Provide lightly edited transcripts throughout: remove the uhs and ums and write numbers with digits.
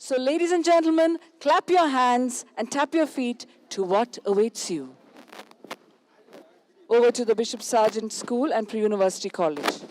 So, ladies and gentlemen, clap your hands and tap your feet to what awaits you. Over to the Bishop Sargent School and Pre-University College.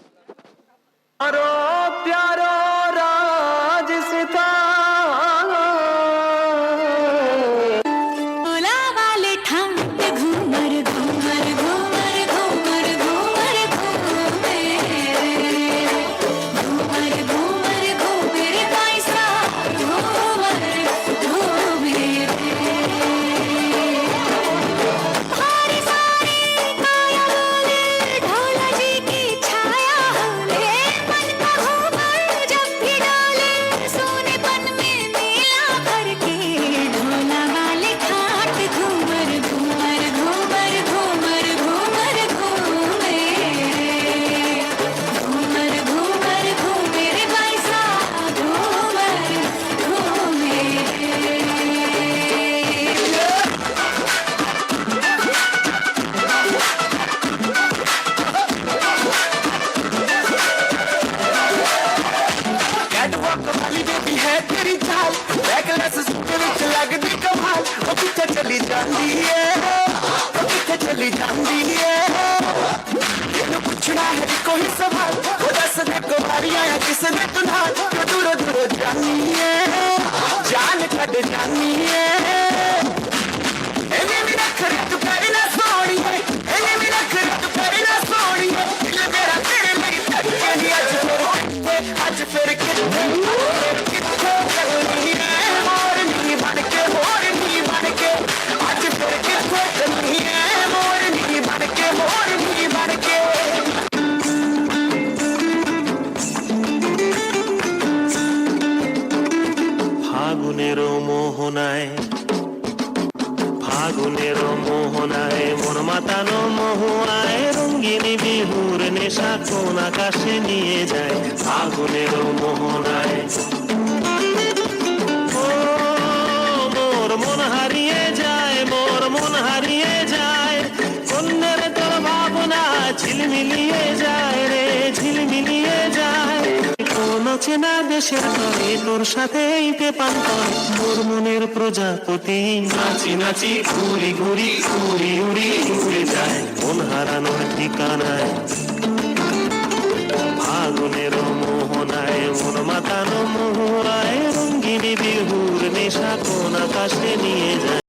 প্রজাপতি নাচি নাচি ঘুরি ঘুরি উড়ি উড়ি উড়ে যায় মন হারানোর ঠিকানায় ফাগুনের মোহনায় মন মাতানো মোহরায় রঙ্গিনী বিহুর নেশা কোন আকাশে নিয়ে যায়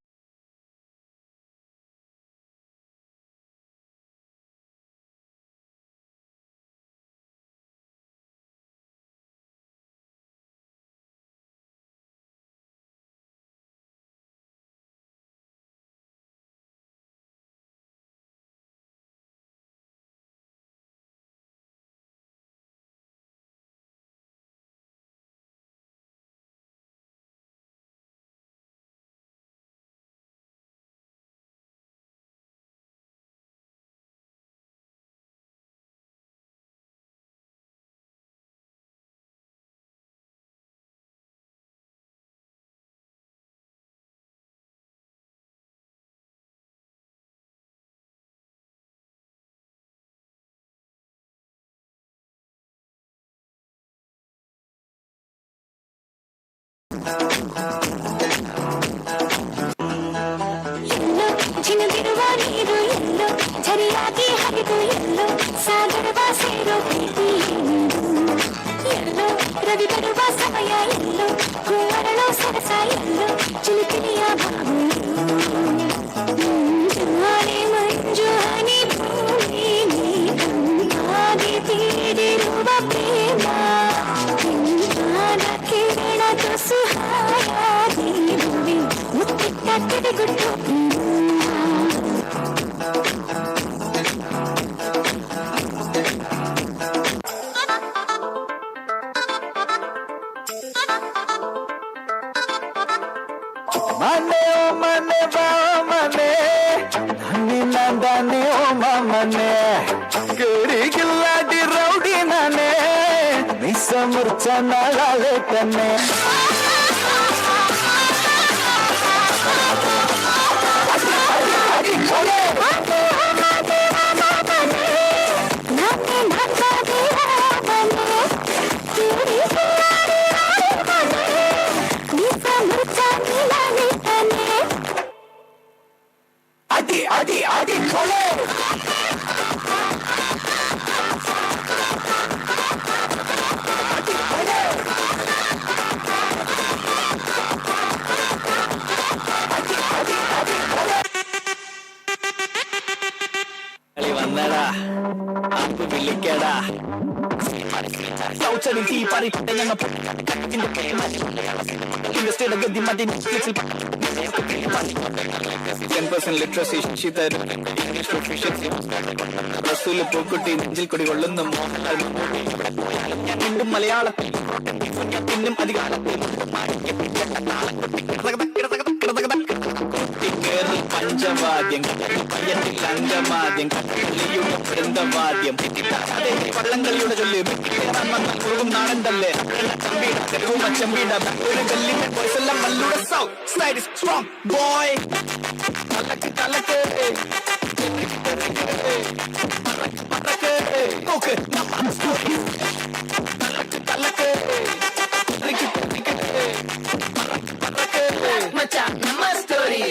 വന്നടാ ആപ്പ് വിളിക്കടാ സൗച്ചടി തീ പറിക്കട്ടെ ഞങ്ങൾ ഇൻഡസ്ട്രിയുടെ ഗതി മതി 10% ലിറ്ററസി ശിക്ഷി തരും ഇംഗ്ലീഷ് പ്രൊഫിഷ്യൻസി റസൂല് പൂക്കുട്ടി നെഞ്ചിൽ കൊടി കൊള്ളുന്ന മോഹൻലാൽ ഞാൻ വീണ്ടും മലയാളത്തിൽ പിന്നും അധികാലത്തിൽ കേരള പഞ്ചവാദ്യം പയ്യത്തിൽ അംഗവാദ്യം കള്ളിയുടെ വൃന്ദവാദ്യം അതേ വള്ളംകളിയുടെ ചൊല്ല് മുഴുകും നാടൻ തല്ലേ ചമ്പീട ഒരു ഗല്ലിന്റെ ബോയ്സെല്ലാം മല്ലുടെ sound style is strong boy കലക്ക് കലക്ക് നോക്ക് കലക്ക് കലക്ക് മച്ചാ നമ്മ സ്റ്റോറി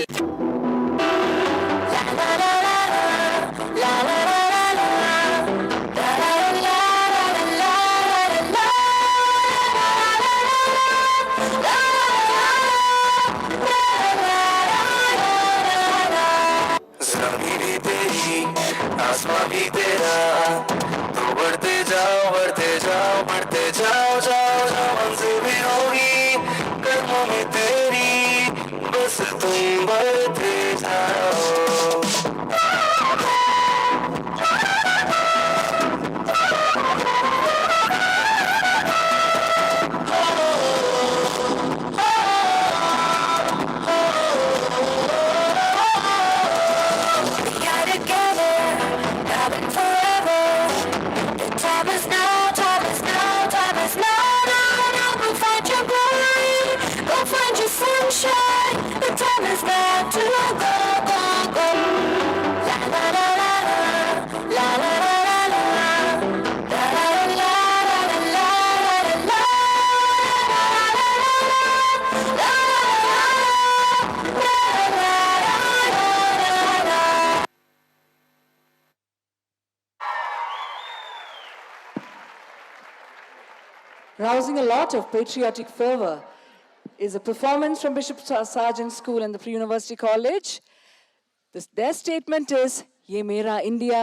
आसमां भी तेरा तो बढ़ते जाओ बढ़ते जाओ बढ़ते जाओ जाओ जाओ मंजिल भी होगी कदमों में तेरी बस तुम बढ़ते जाओ Rousing a lot of patriotic fervor is a performance from Bishop Sargent School and the Pre-University College. Their statement is, Ye Mera India,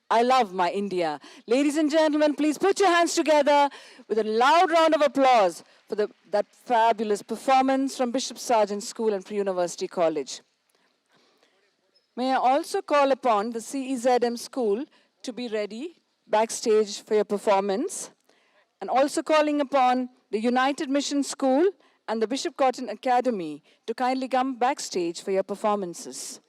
I love my India. Ladies and gentlemen, please put your hands together with a loud round of applause for that fabulous performance from Bishop Sargent School and Pre-University College. May I also call upon the CEZM School to be ready backstage for your performance, and also calling upon the United Mission School and the Bishop Cotton Academy to kindly come backstage for your performances.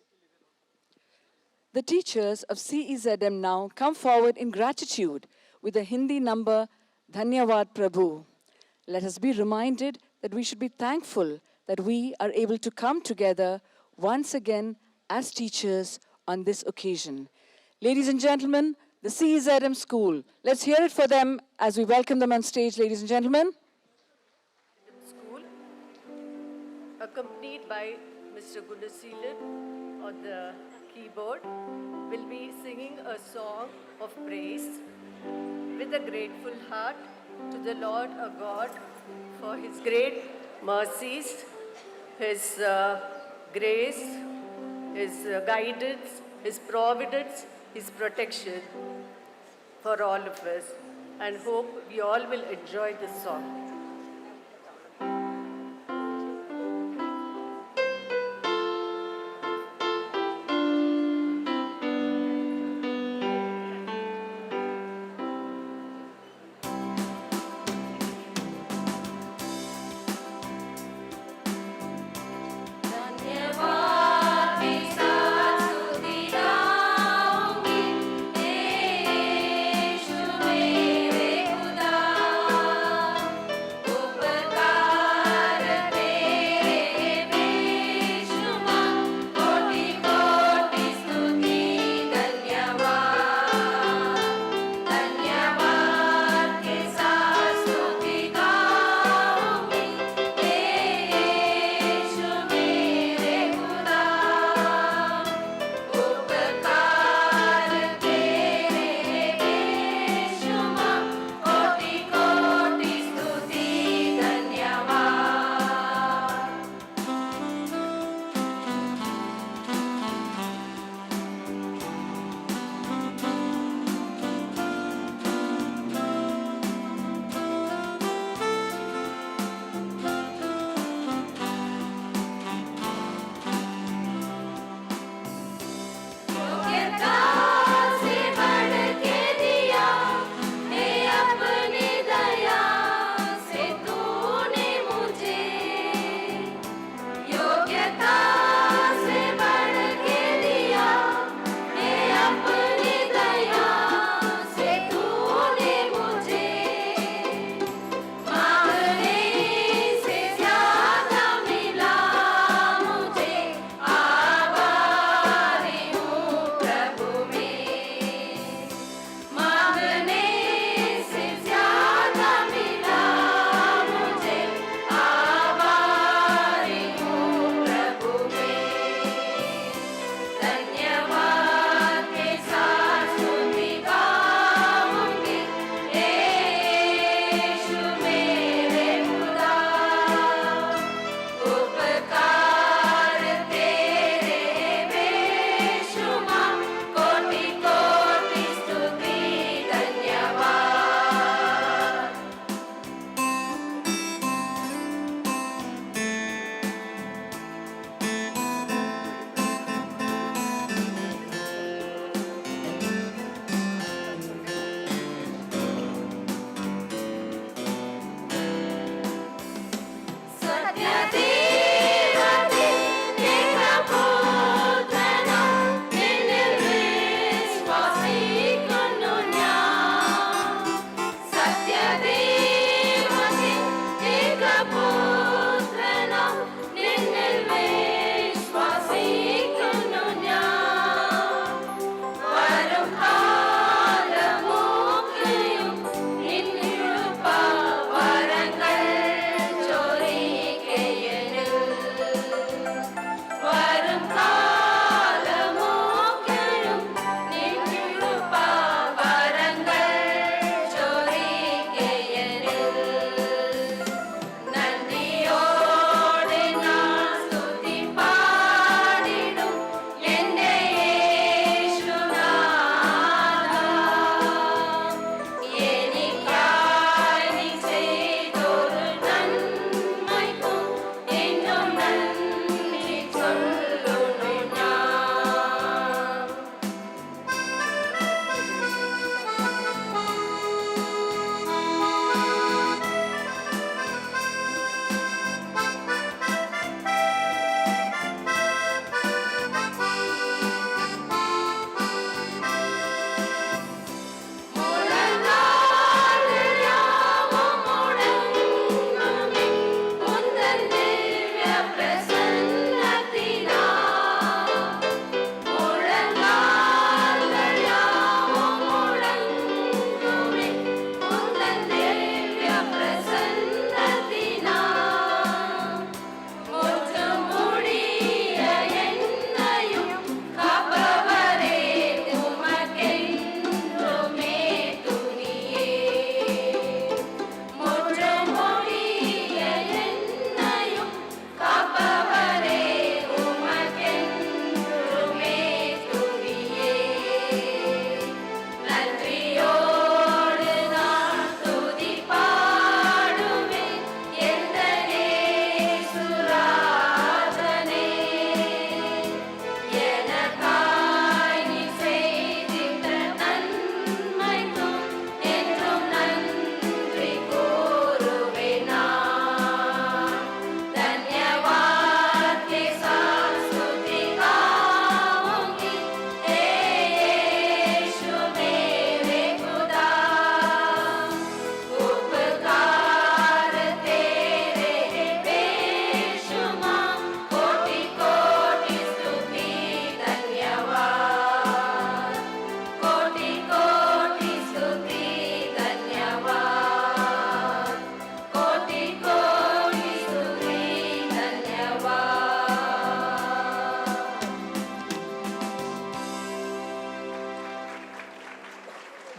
The teachers of CEZM now come forward in gratitude with the Hindi number Dhanyavad Prabhu. Let us be reminded that we should be thankful that we are able to come together once again as teachers on this occasion. Ladies and gentlemen, the CEZM School. Let's hear it for them as we welcome them on stage, ladies and gentlemen. School, accompanied by Mr. Gunasilan on the keyboard, will be singing a song of praise with a grateful heart to the Lord our God for His great mercies, His grace, His guidance, His providence, His protection for all of us, and hope we all will enjoy this song.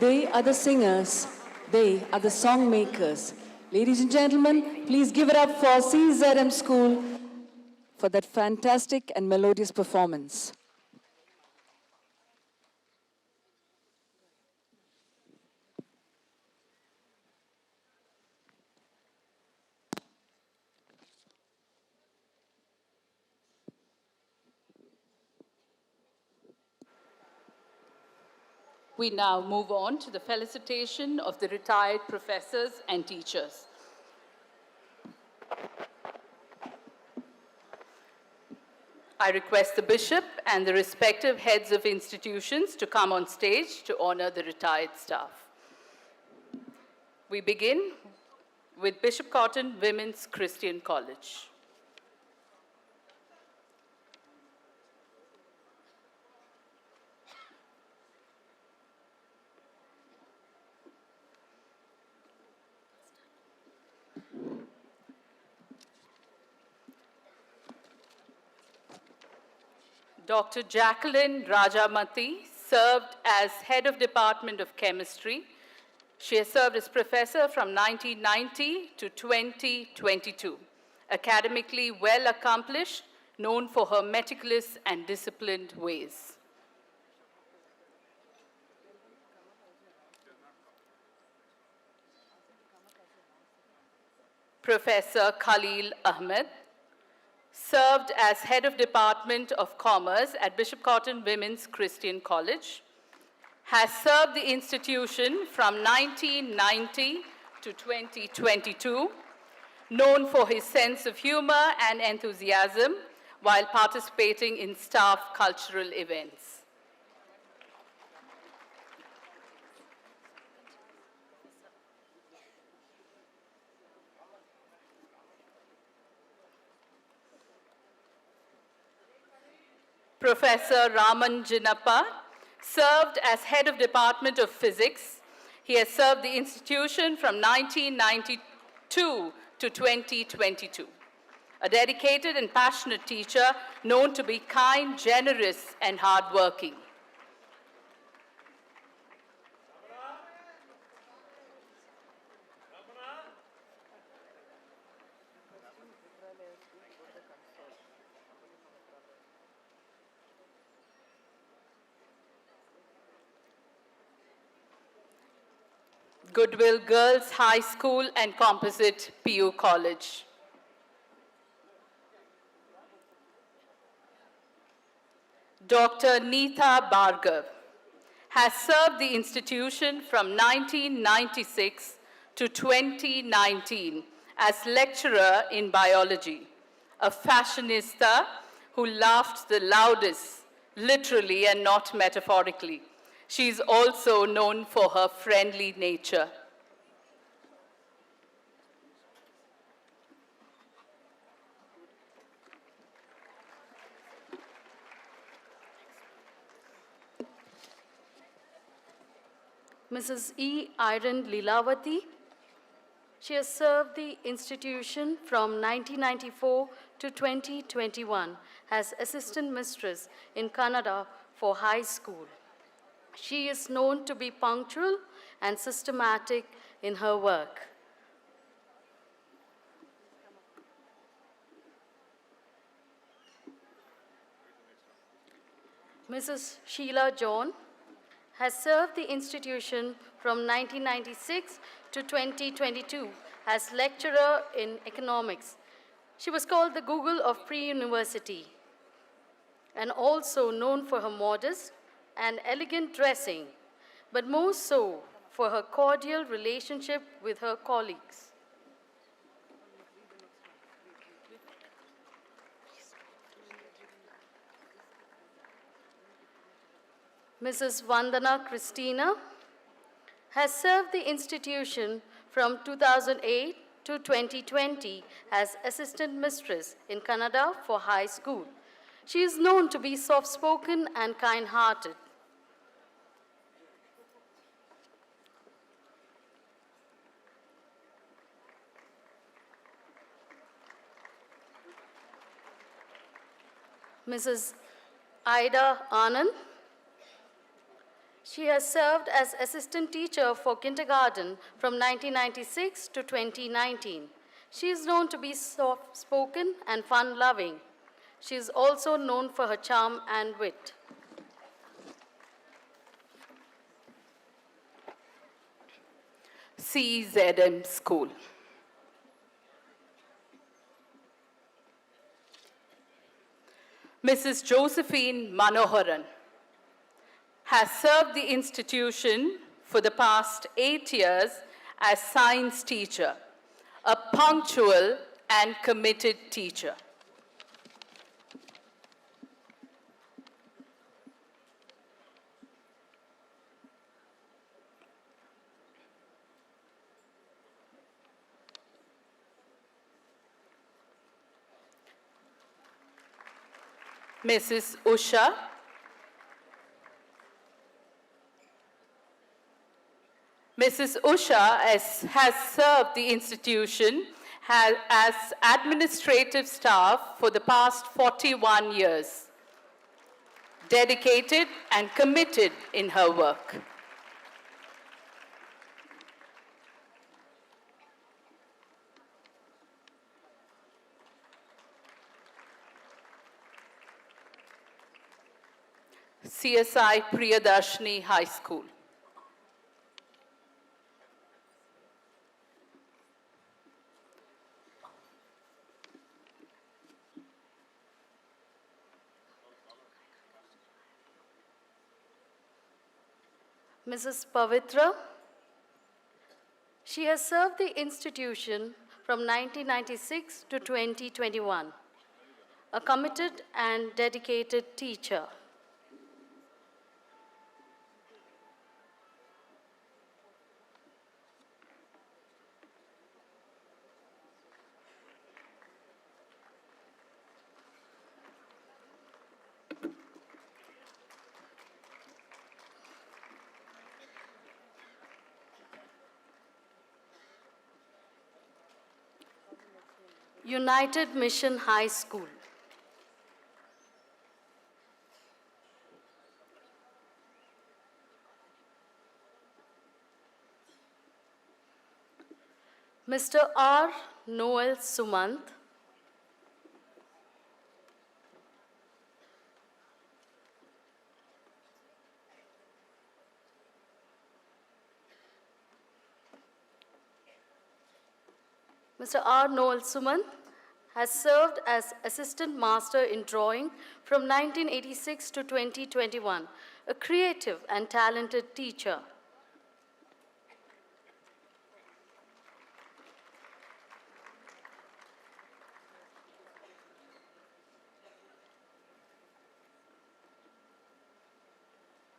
They are the singers. They are the song makers. Ladies and gentlemen, please give it up for CZM School for that fantastic and melodious performance. We now move on to the felicitation of the retired professors and teachers. I request the Bishop and the respective heads of institutions to come on stage to honor the retired staff. We begin with Bishop Cotton Women's Christian College. Dr. Jacqueline Rajamati served as head of Department of Chemistry. She has served as professor from 1990 to 2022. Academically well accomplished, known for her meticulous and disciplined ways. Professor Khalil Ahmed served as head of Department of Commerce at Bishop Cotton Women's Christian College, has served the institution from 1990 to 2022, known for his sense of humor and enthusiasm while participating in staff cultural events. Professor Raman Jinappa served as head of Department of Physics. He has served the institution from 1992 to 2022. A dedicated and passionate teacher known to be kind, generous, and hardworking. Goodwill Girls High School and Composite PU College. Dr. Neeta Bhargav has served the institution from 1996 to 2019 as lecturer in biology, a fashionista who laughed the loudest, literally and not metaphorically. She is also known for her friendly nature. Mrs. E. Iron Lilavati. She has served the institution from 1994 to 2021 as assistant mistress in Kannada for high school. She is known to be punctual and systematic in her work. Mrs. Sheila John has served the institution from 1996 to 2022 as lecturer in economics. She was called the Google of pre-university and also known for her modest and elegant dressing, but more so for her cordial relationship with her colleagues. Mrs. Vandana Christina has served the institution from 2008 to 2020 as assistant mistress in Kannada for high school. She is known to be soft-spoken and kind-hearted. Mrs. Ida Anand. She has served as assistant teacher for kindergarten from 1996 to 2019. She is known to be soft-spoken and fun-loving. She is also known for her charm and wit. CZM School. Mrs. Josephine Manoharan has served the institution for the past 8 years as science teacher, a punctual and committed teacher. Mrs. Usha Mrs. Usha has served the institution as administrative staff for the past 41 years, dedicated and committed in her work. CSI Priyadarshini High School. Mrs. Pavitra. She has served the institution from 1996 to 2021, a committed and dedicated teacher. United Mission High School. Mr. R. Noel Sumant. Mr. R. Noel Suman has served as Assistant Master in Drawing from 1986 to 2021, a creative and talented teacher.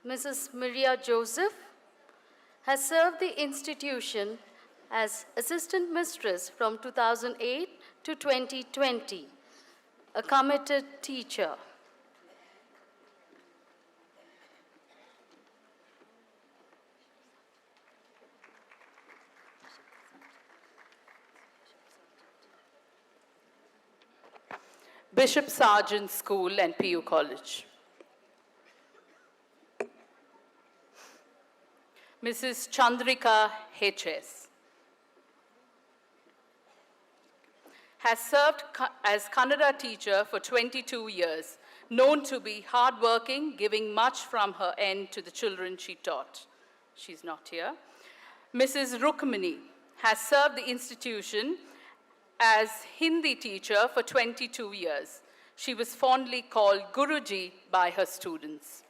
Mrs. Maria Joseph has served the institution as Assistant Mistress from 2008 to 2020, a committed teacher. Bishop Sargent School and PU College. Mrs. Chandrika H.S. has served as Kannada teacher for 22 years, known to be hardworking, giving much from her end to the children she taught. She's not here. Mrs. Rukmini has served the institution as Hindi teacher for 22 years. She was fondly called Guruji by her students.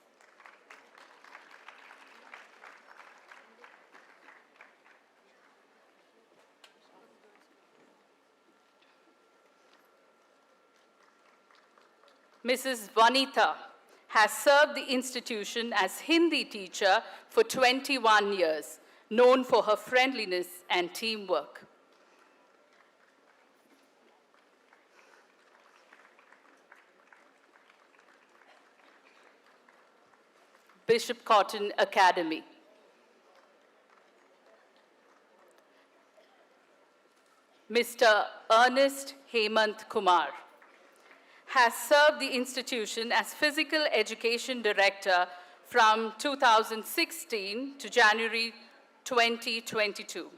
Mrs. Vanitha has served the institution as Hindi teacher for 21 years, known for her friendliness and teamwork. Bishop Cotton Academy. Mr. Ernest Hemant Kumar has served the institution as Physical Education Director from 2016 to January 2022.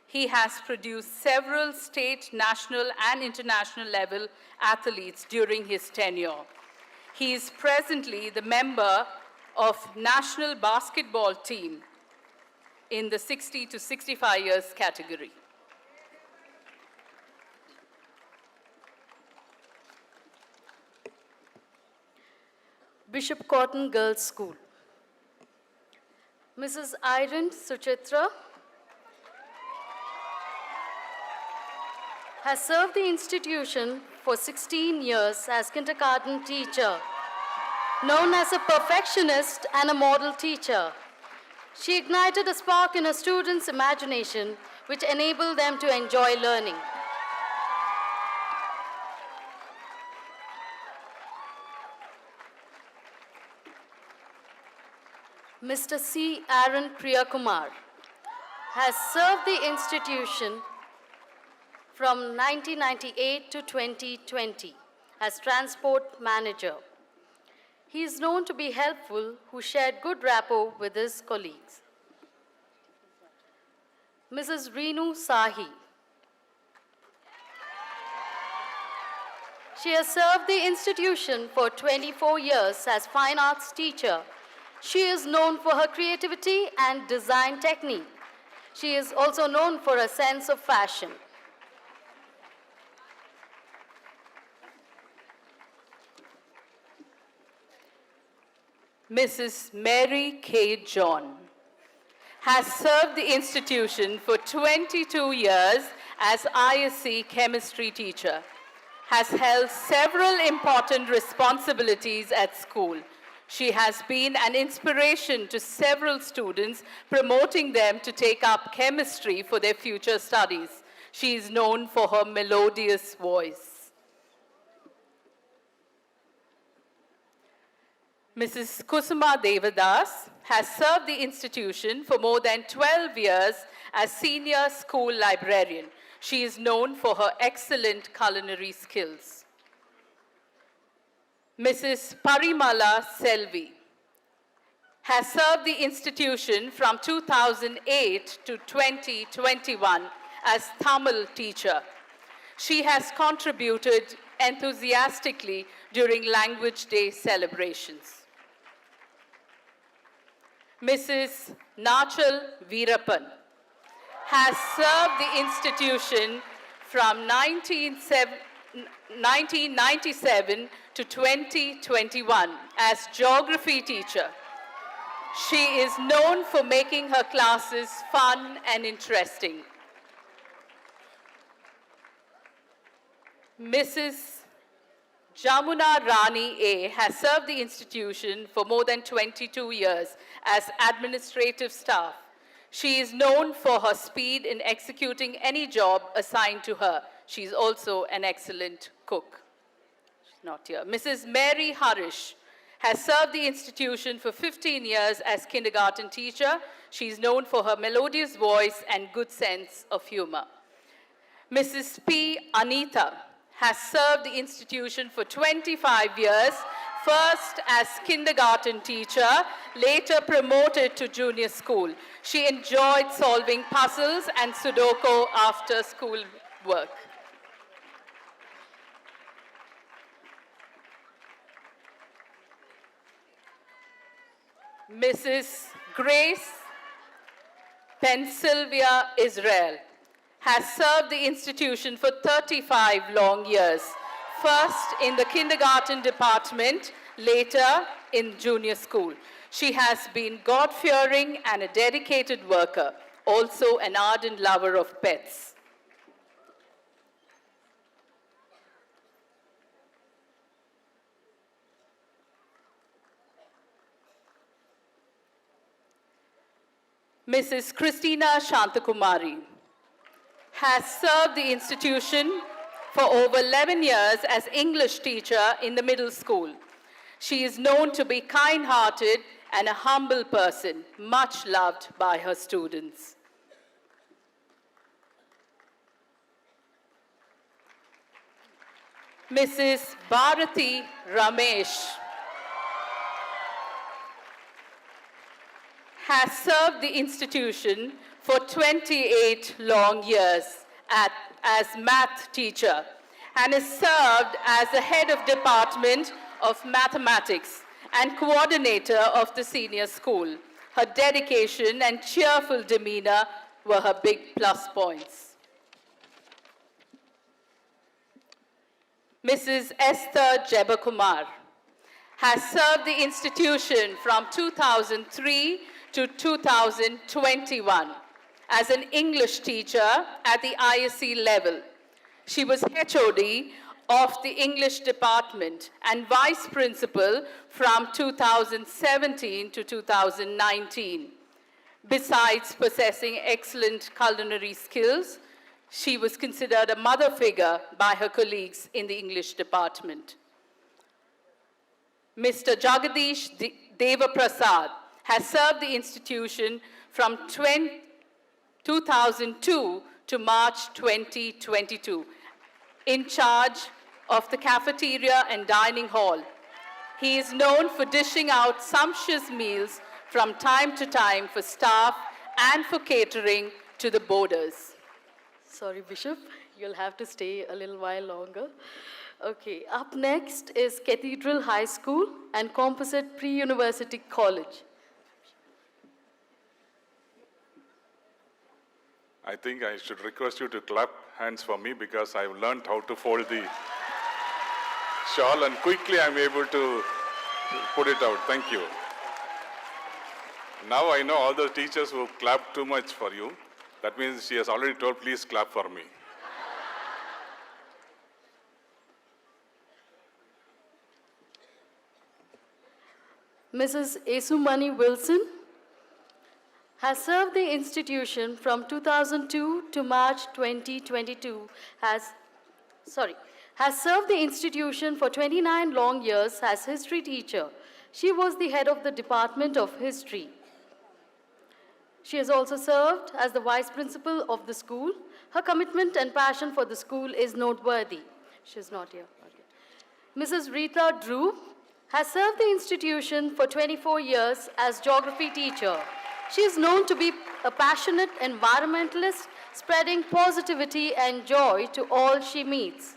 He has produced several state, national, and international level athletes during his tenure. He is presently the member of national basketball team in the 60 to 65 years category. Bishop Cotton Girls School. Mrs. Irene Suchitra has served the institution for 16 years as kindergarten teacher. Known as a perfectionist and a model teacher, she ignited a spark in her students' imagination which enabled them to enjoy learning. Mr. C. Aaron Priyakumar has served the institution from 1998 to 2020 as transport manager. He is known to be helpful, who shared good rapport with his colleagues. Mrs. Reenu Sahi. She has served the institution for 24 years as fine arts teacher. She is known for her creativity and design technique. She is also known for a sense of fashion. Mrs. Mary K. John has served the institution for 22 years as ISC chemistry teacher, has held several important responsibilities at school. She has been an inspiration to several students, promoting them to take up chemistry for their future studies. She is known for her melodious voice. Mrs. Kusuma Devadas has served the institution for more than 12 years as senior school librarian. She is known for her excellent culinary skills. Mrs. Parimala Selvi has served the institution from 2008 to 2021 as Tamil teacher. She has contributed enthusiastically during Language Day celebrations. Mrs. Nachal Veerappan has served the institution from 1997 to 2021 as geography teacher. She is known for making her classes fun and interesting. Mrs. Jamuna Rani A. has served the institution for more than 22 years as administrative staff. She is known for her speed in executing any job assigned to her. She is also an excellent cook. She's not here. Mrs. Mary Harish has served the institution for 15 years as kindergarten teacher. She is known for her melodious voice and good sense of humor. Mrs. P. Anita has served the institution for 25 years, first as kindergarten teacher, later promoted to junior school. She enjoyed solving puzzles and Sudoku after school work. Mrs. Grace Pensylvia Israel has served the institution for 35 long years, first in the kindergarten department, later in junior school. She has been God-fearing and a dedicated worker, also an ardent lover of pets. Mrs. Christina Shantakumari has served the institution for over 11 years as English teacher in the middle school. She is known to be kind-hearted and a humble person, much loved by her students. Mrs. Bharati Ramesh has served the institution for 28 long years as math teacher and is served as the head of department of mathematics and coordinator of the senior school. Her dedication and cheerful demeanor were her big plus points. Mrs. Esther Jebakumar has served the institution from 2003 to 2021 as an English teacher at the ISC level. She was HOD of the English department and vice principal from 2017 to 2019. Besides possessing excellent culinary skills, she was considered a mother figure by her colleagues in the English department. Mr. Jagadish Deva Prasad has served the institution from 2002 to March 2022 in charge of the cafeteria and dining hall. He is known for dishing out sumptuous meals from time to time for staff and for catering to the boarders. Sorry, Bishop, you'll have to stay a little while longer. Okay, up next is Cathedral High School and Composite Pre-University College. I think I should request you to clap hands for me because I've learned how to fold the shawl and quickly I'm able to put it out. Thank you. Now I know all the teachers who clapped too much for you. That means she has already told, please clap for me. Mrs. Esumani Wilson has served the institution from 2002 to March 2022 has served the institution for 29 long years as history teacher. She was the head of the Department of History. She has also served as the vice principal of the school. Her commitment and passion for the school is noteworthy. She's not here. Okay. Mrs. Rita Drew has served the institution for 24 years as geography teacher. She is known to be a passionate environmentalist, spreading positivity and joy to all she meets.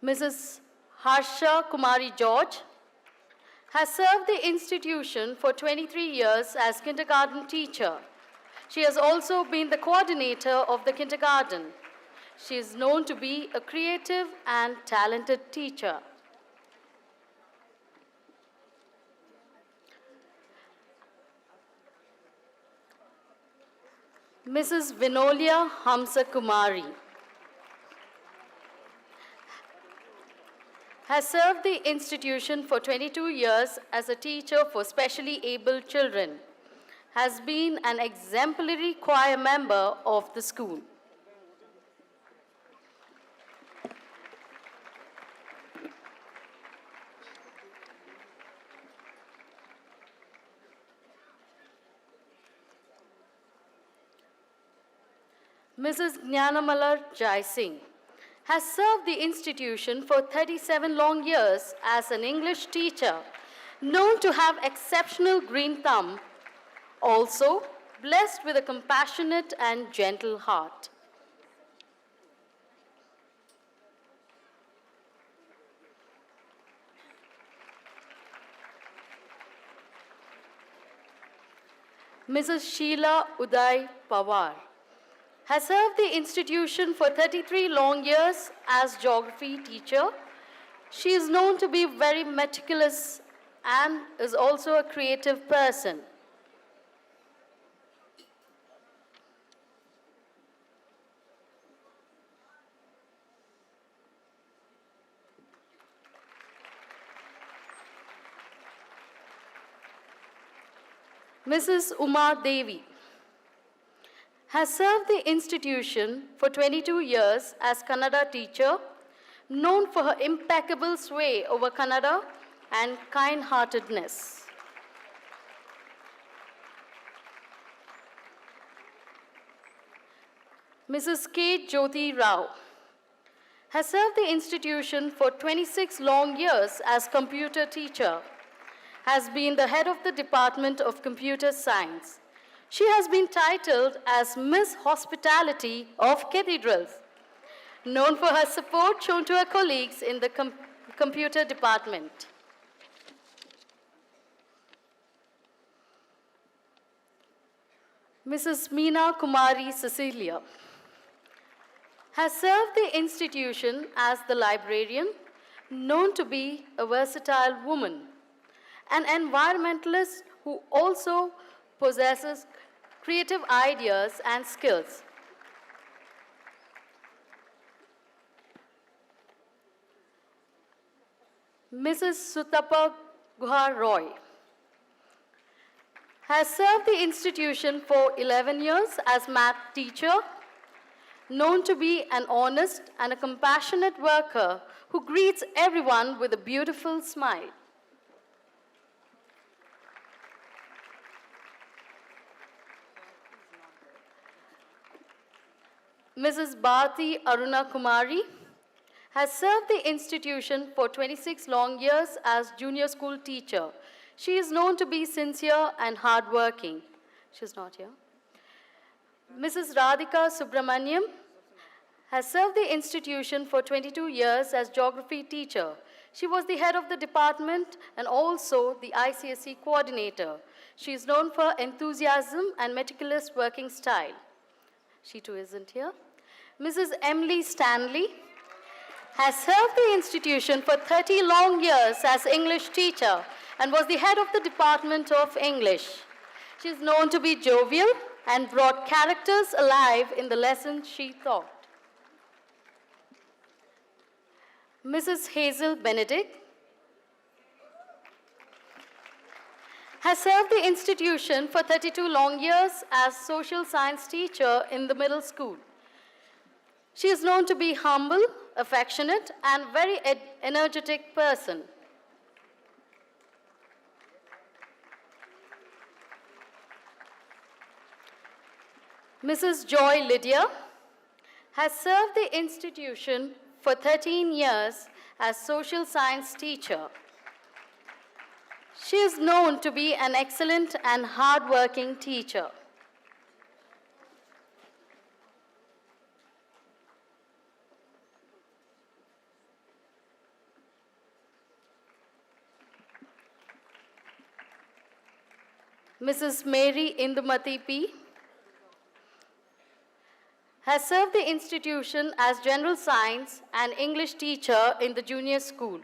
Mrs. Harsha Kumari George has served the institution for 23 years as kindergarten teacher. She has also been the coordinator of the kindergarten. She is known to be a creative and talented teacher. Mrs. Vinolia Hamsa Kumari has served the institution for 22 years as a teacher for specially abled children, has been an exemplary choir member of the school. Mrs. Jnanamalar Jai Singh has served the institution for 37 long years as an English teacher, known to have exceptional green thumb, also blessed with a compassionate and gentle heart. Mrs. Sheila Uday Pawar has served the institution for 33 long years as geography teacher. She is known to be very meticulous and is also a creative person. Mrs. Uma Devi has served the institution for 22 years as Kannada teacher, known for her impeccable sway over Kannada and kind-heartedness. Mrs. K. Jyoti Rao has served the institution for 26 long years as computer teacher, has been the head of the Department of Computer Science. She has been titled as Miss Hospitality of Cathedrals, known for her support shown to her colleagues in the computer department. Mrs. Meena Kumari Cecilia has served the institution as the librarian, known to be a versatile woman, an environmentalist who also possesses creative ideas and skills. Mrs. Sutapa Guha Roy has served the institution for 11 years as math teacher, known to be an honest and a compassionate worker who greets everyone with a beautiful smile. Mrs. Bharti Aruna Kumari has served the institution for 26 long years as junior school teacher. She is known to be sincere and hardworking. She's not here. Mrs. Radhika Subramaniam has served the institution for 22 years as geography teacher. She was the head of the department and also the ICSE coordinator. She is known for enthusiasm and meticulous working style. She too isn't here. Mrs. Emily Stanley has served the institution for 30 long years as English teacher and was the head of the Department of English. She is known to be jovial and brought characters alive in the lessons she taught. Mrs. Hazel Benedict has served the institution for 32 long years as social science teacher in the middle school. She is known to be humble, affectionate, and very energetic person. Mrs. Joy Lydia has served the institution for 13 years as social science teacher. She is known to be an excellent and hardworking teacher. Mrs. Mary Indumati P. has served the institution as general science and English teacher in the junior school,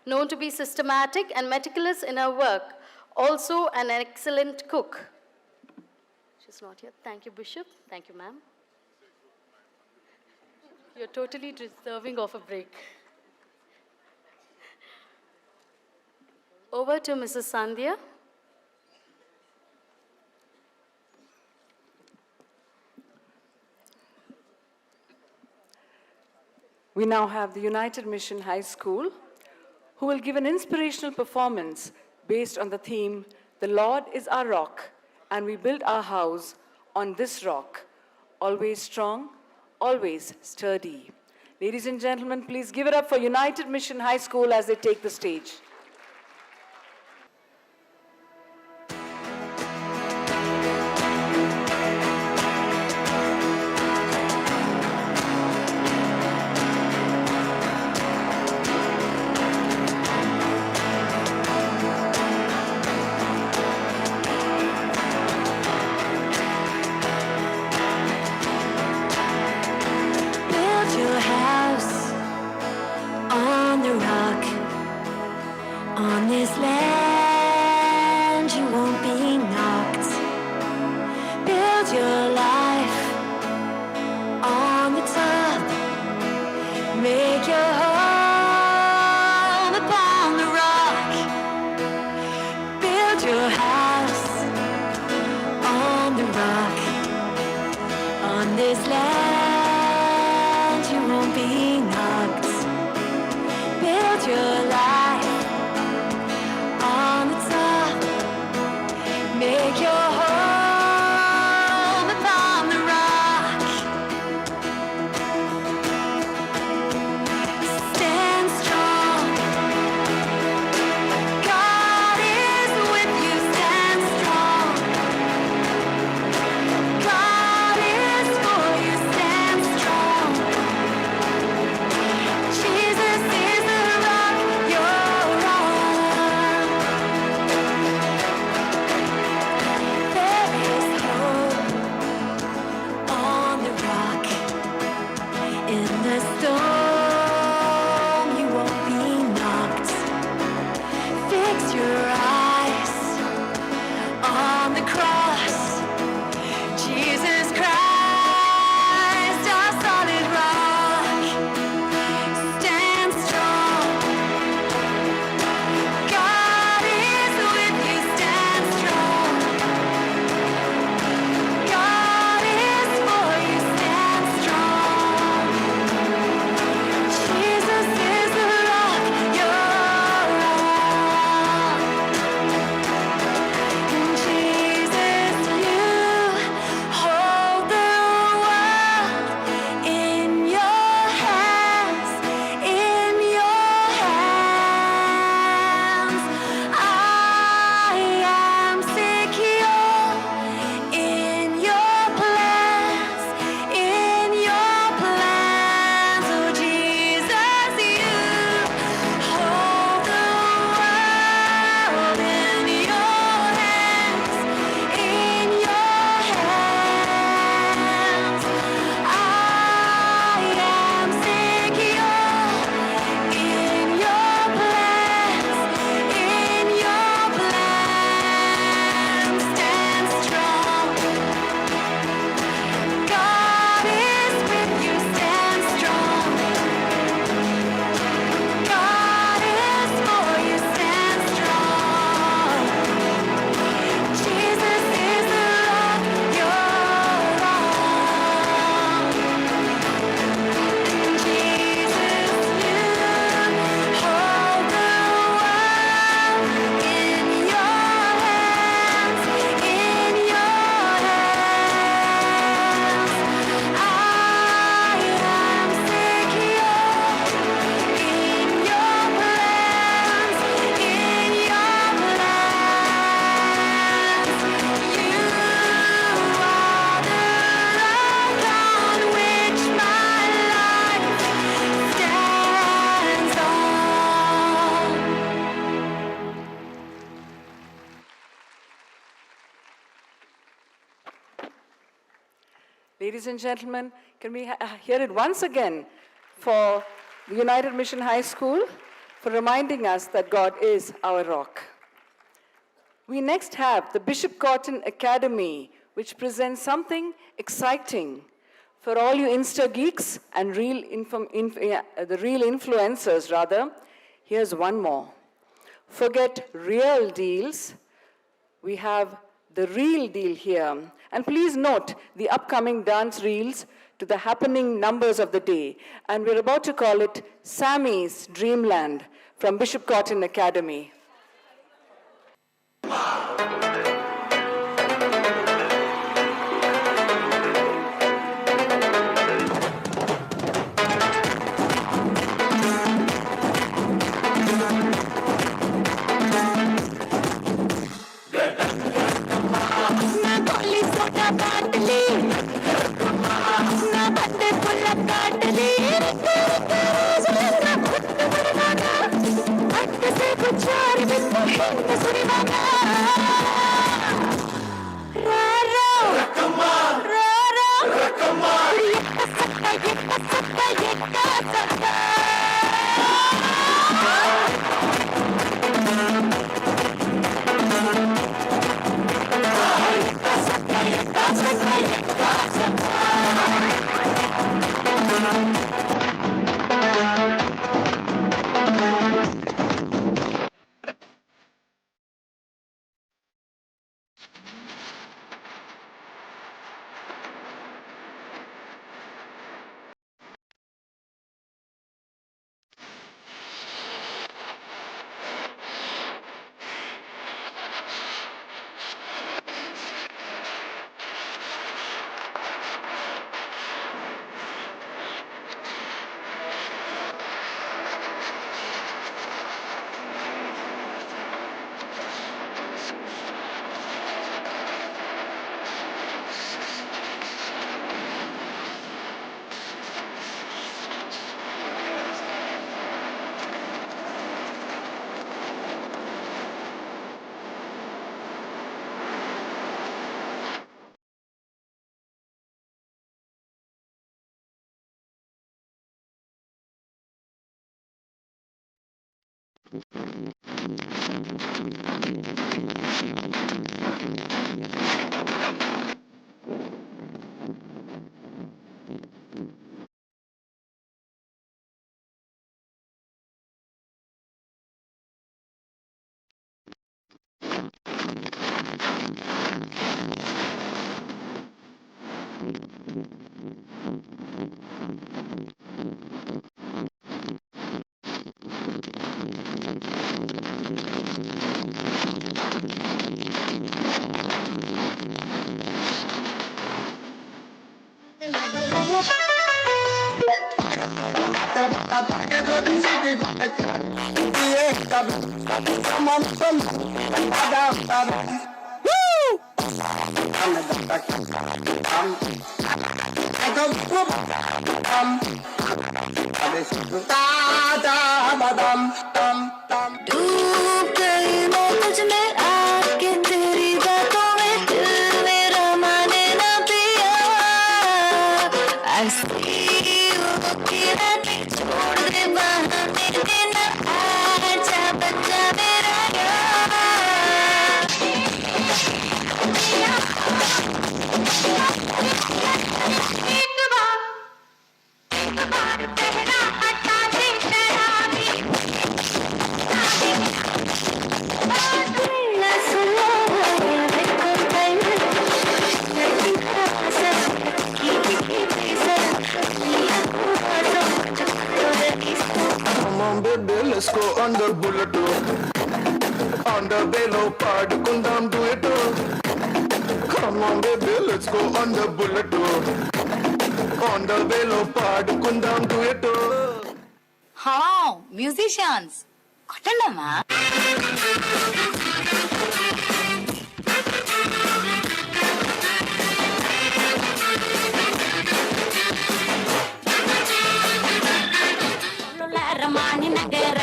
known to be systematic and meticulous in her work, also an excellent cook. She's not here. Thank you, Bishop. Thank you, ma'am. You're totally deserving of a break. Over to Mrs. Sandhya. We now have the United Mission High School, who will give an inspirational performance based on the theme, "The Lord is our rock, and we build our house on this rock, always strong, always sturdy." Ladies and gentlemen, please give it up for United Mission High School as they take the stage. On this land, you won't be knocked. Build your life on the top. Make your home upon the rock. Build your house on the rock. On this land, you won't be knocked. Build your life on the top. Make your home upon the rock. Ladies and gentlemen, can we hear it once again for the United Mission High School for reminding us that God is our rock. We next have the Bishop Cotton Academy, which presents something exciting for all you Insta geeks and the real influencers, rather. Here's one more. Forget real deals. We have the real deal here. And please note the upcoming dance reels to the happening numbers of the day. And we're about to call it Sammy's Dreamland from Bishop Cotton Academy. डूब गई मैं तुझ में आके तेरी बातों में दिल मेरा माने ना पिया I see you looking at me छोड़ दे बहाने देना आजा बच्चा मेरा यार एक बार पहला हटा दे शराबी Come on baby, let's go on the bullet on the velo paadukundam duet. Come on baby, let's go on the bullet on the velo paadukundam duet. हाँ म्यूजिशियंस కొట్టండమ్మా ಮಾನಿ ನಗರ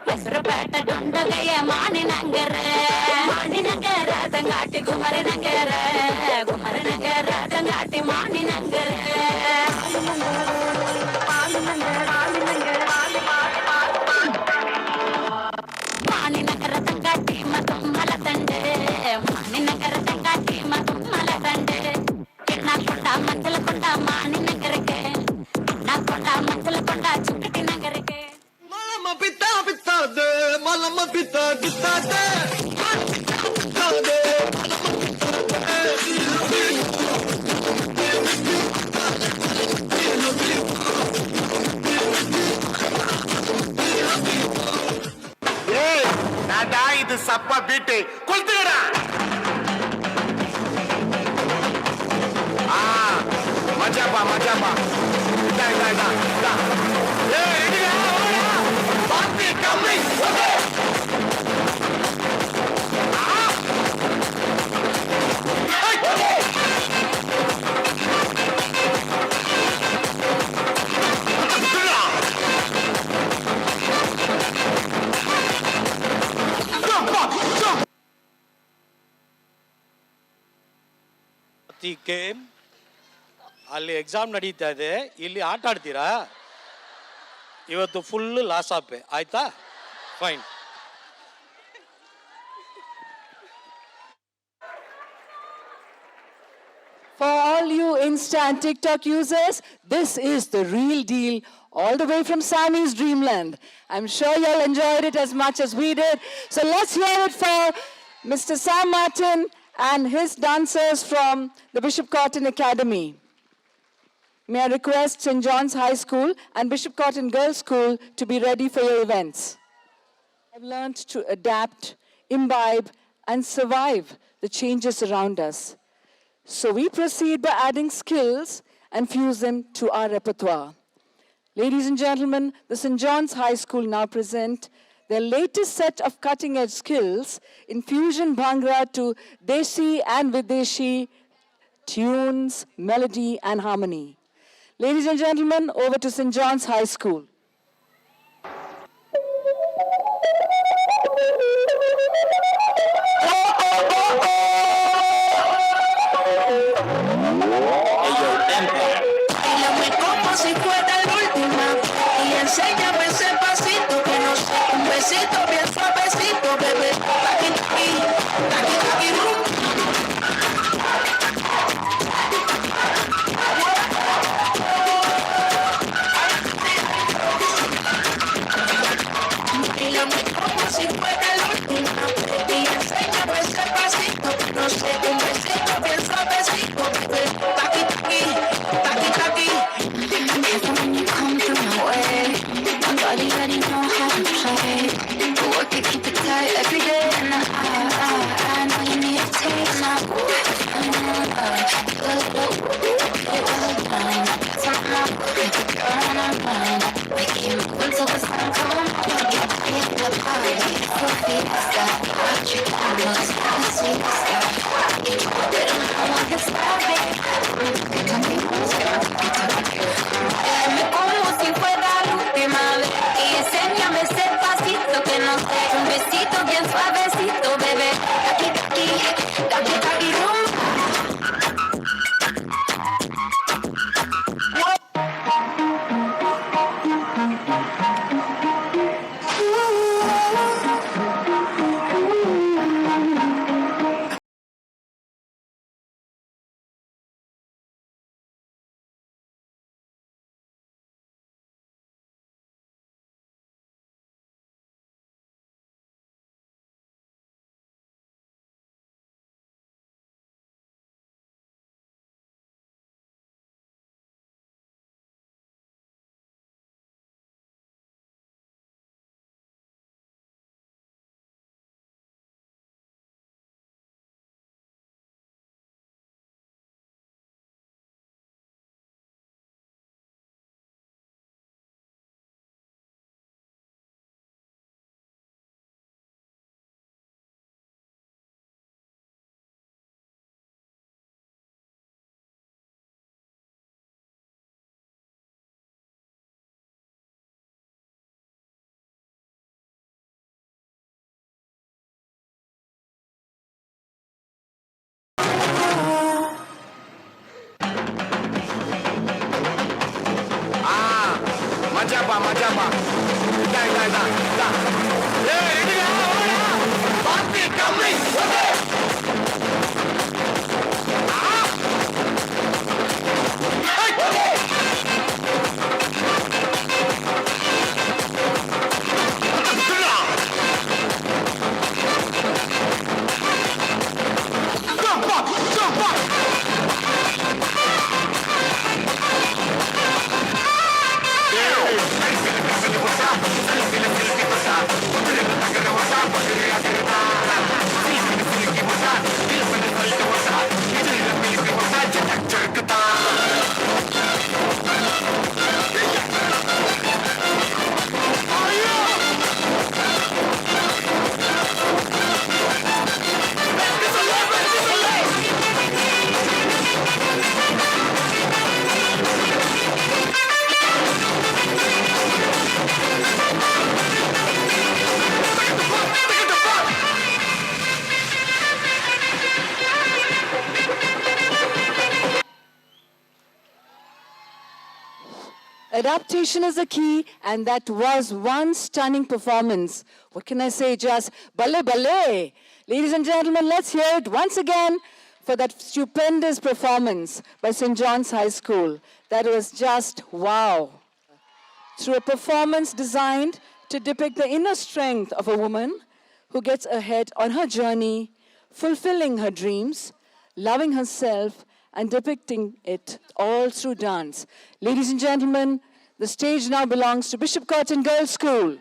ಹೆಸರುಪೇಟ ಡುಂಡಗಯ್ಯ ಮಾನಿ ನಗರ ತಂಗಾಟಿ ಗುಮರಿ ನಗರ ತಂಗಾಟಿ தங்காட்டி மானி நகர மானி நகர தங்காட்டி மதும் மலத்தண்டு மானி நகர தங்காட்டி மதும் மலத்தண்டு நான் கொண்டா மஞ்சள் கொண்டா மானி நகருக்கு நான் கொண்டா மஞ்சள் கொண்டா சுக்கட்டி நகருக்கு Malama pita pitade, malama pita pitade, pitade, ஏய் நாடா இது சப்பா பீட்டு கொளுத்துடா மஜாப்பா மஜாப்பா இதா இதா இதா இதா ஏய் ரெடிடா ஓடா பாத்தி கம்மி ஓகே ಗೇಮ್ ಅಲ್ಲಿ ಎಕ್ಸಾಮ್ ನಡೀತಾ ಇದೆ ಇಲ್ಲಿ ಆಟ ಆಡ್ತೀರಾ ಇವತ್ತು ಫುಲ್ ಲಾಸ್ ಆಪೆ ಆಯ್ತಾ fine For all you Insta and TikTok users, this is the real deal, all the way from Sammy's dreamland. I'm sure y'all enjoyed it as much as we did. So let's hear it for Mr. Sam Martin and his dancers from the Bishop Cotton Academy. May I request St. John's High School and Bishop Cotton Girls' School to be ready for your events. I've learned to adapt, imbibe, and survive the changes around us. So we proceed by adding skills and fuse them to our repertoire. Ladies and gentlemen, the St. John's High School now present their latest set of cutting-edge skills in fusion bhangra to Desi and Videshi tunes, melody, and harmony. Ladies and gentlemen, over to St. John's High School. Bailame como si fuera la última y enséñame ese pasito que no sé, un besito bien suavecito, bebé. Taqui taqui, taqui taqui rum. Bailame como si fuera la última y enséñame ese pasito que no sé, un besito bien suavecito, bebé. Taqui taqui, taqui taqui. When you come through my way, மஜாப்பா மஜாப்பா இதா இதா இதா இதா ஏய் ரெடியா ஓடா பாத்தி கம்மி okay Adaptation is the key, and that was one stunning performance. What can I say? Just balle balle. Ladies and gentlemen, let's hear it once again for that stupendous performance by St. John's High School. That was just wow. Through a performance designed to depict the inner strength of a woman who gets ahead on her journey, fulfilling her dreams, loving herself, and depicting it all through dance. Ladies and gentlemen, the stage now belongs to Bishop Cotton Girls' School.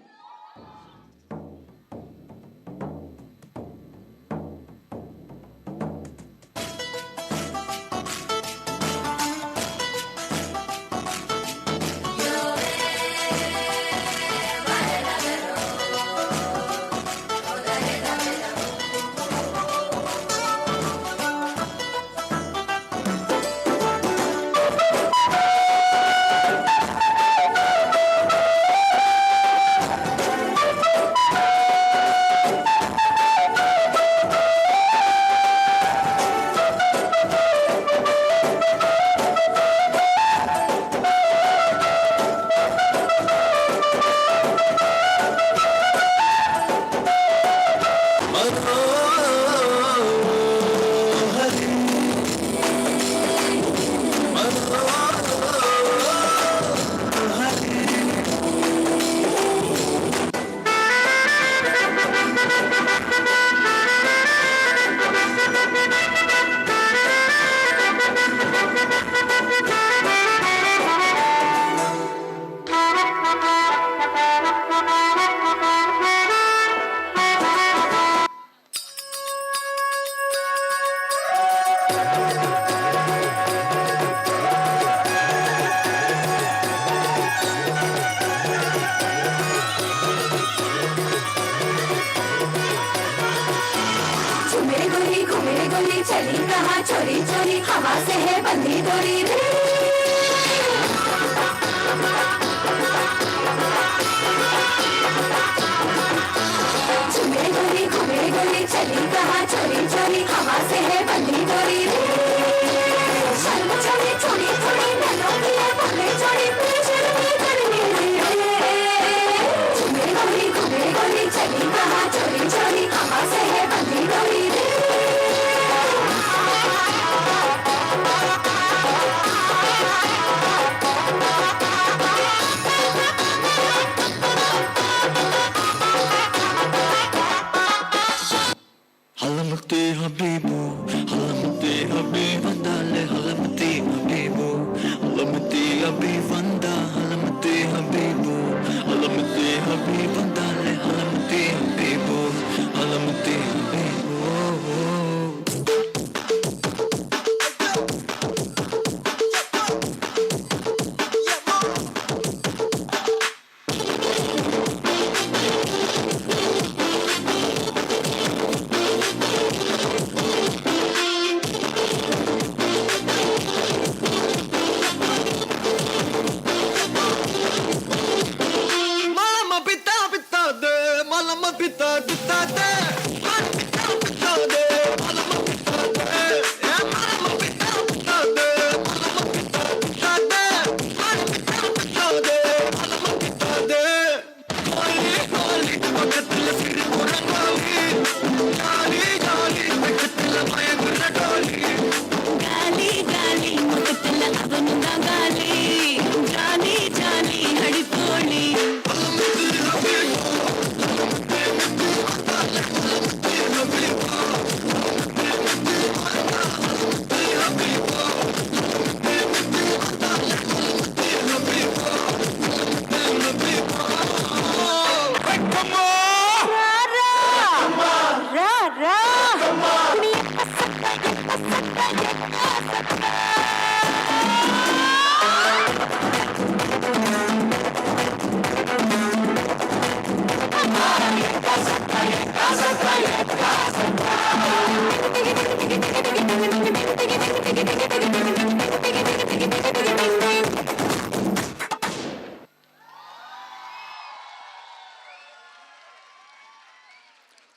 चली कहाँ चोरी चोरी हवा से है बंदी डोरी रे झूमे गोली घूमे गोली चली कहाँ चोरी चोरी हवा से है बंदी डोरी रे शर्म छोड़ी छोड़ी थोड़ी नैनों की है बोले छोड़ी शर्मी करनी रे झूमे गोली घूमे गोली चली कहाँ चोरी चोरी हवा से है बंदी डोरी रे علمتي حبيبو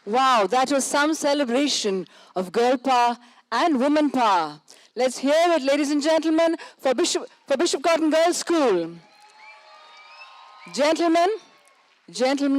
Wow, that was some celebration of girl power and woman power. Let's hear it, ladies and gentlemen, for Bishop Cotton Girls' School. Gentlemen,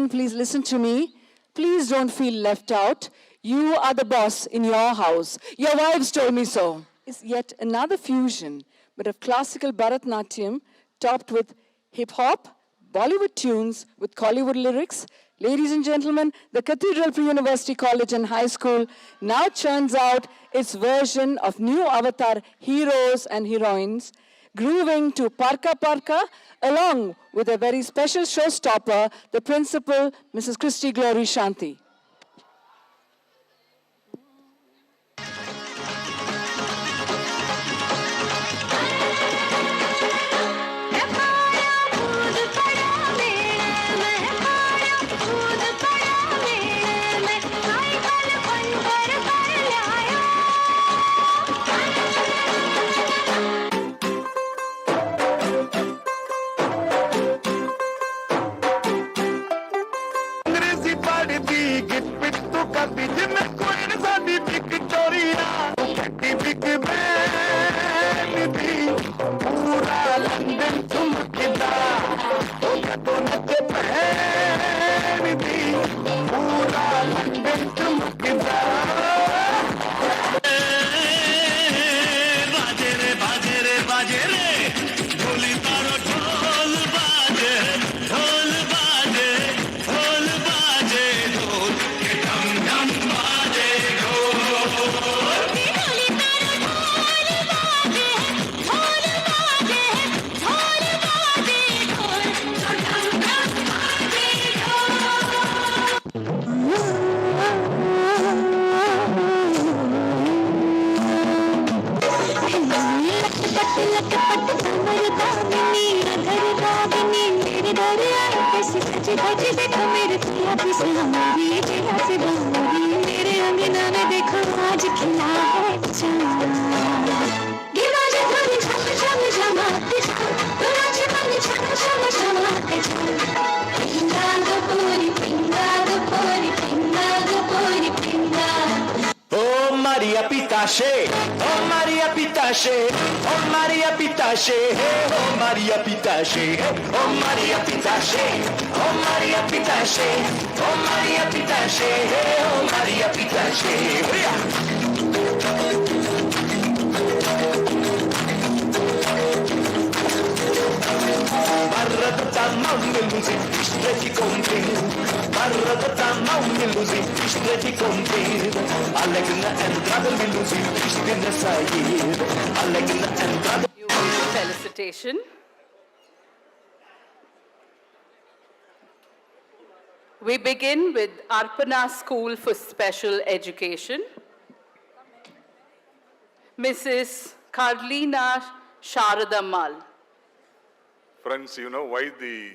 please listen to me. Please don't feel left out. You are the boss in your house. Your wives told me so. It's yet another fusion, but of classical Bharatnatyam topped with hip-hop, Bollywood tunes with Collywood lyrics. Ladies and gentlemen, the Cathedral Pre-University College and High School now churns out its version of new avatar heroes and heroines, grooving to Parka Parka, along with a very special showstopper, the principal, Mrs. Christy Glory Shanti. अंग्रेजी पढ़ती Git पिट्टू करती जिन्हें कोई न सादी बिक चोरिया कहती बिक बैन थी पूरा लंदन चमकदा वो कदों नचे पहन थी पूरा लंदन चमकदा बाजे रे बाजे रे बाजे रे ढोली तारो ढोल बाजे ढोल बाजे ढोल बाजे ढोल के डम डम बाजे ढोल ढोली तारो ढोल बाजे ढोल बाजे ढोल बाजे ढोल तो डम डम बाजे Oh Maria Pitache, oh Maria Pitache, oh Maria Pitache, hey, oh Maria Pitache, oh Maria Pitache, oh Maria Pitache, oh Maria Pitache, hey, oh Maria Pitache. Barra da tamma un'illusi, streti con te. Barra da tamma un'illusi, streti con te. Allegna entrata l'illusi, Cristina sai. Allegna entrata. Felicitation. We begin with Arpana School for Special Education. Mrs. Carlina Sharada Mal. Friends, you know why the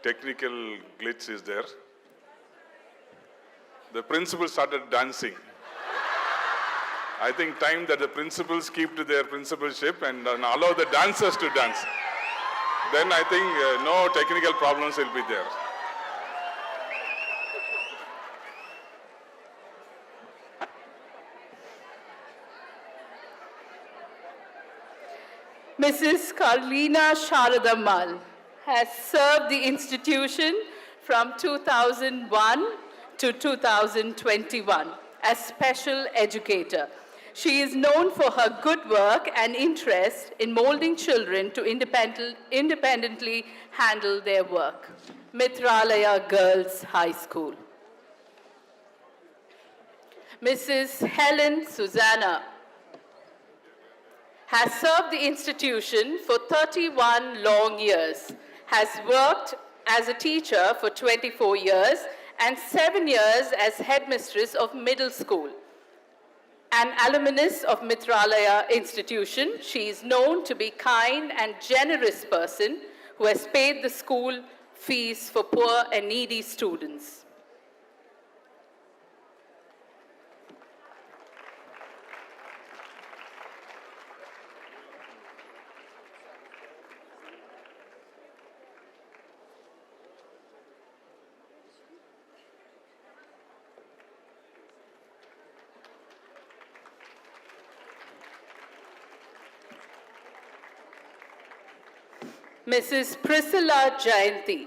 technical glitch is there? The principal started dancing. I think time that the principals keep to their principalship and allow the dancers to dance. Then I think no technical problems will be there. Mrs. Carlina Sharada Mal has served the institution from 2001 to 2021 as special educator. She is known for her good work and interest in molding children to independently handle their work. Mitralaya Girls High School. Mrs. Helen Susanna has served the institution for 31 long years, has worked as a teacher for 24 years, and 7 years as headmistress of middle school. An alumnus of Mitralaya Institution, she is known to be kind and generous person who has paid the school fees for poor and needy students. Mrs. Priscilla Jayanti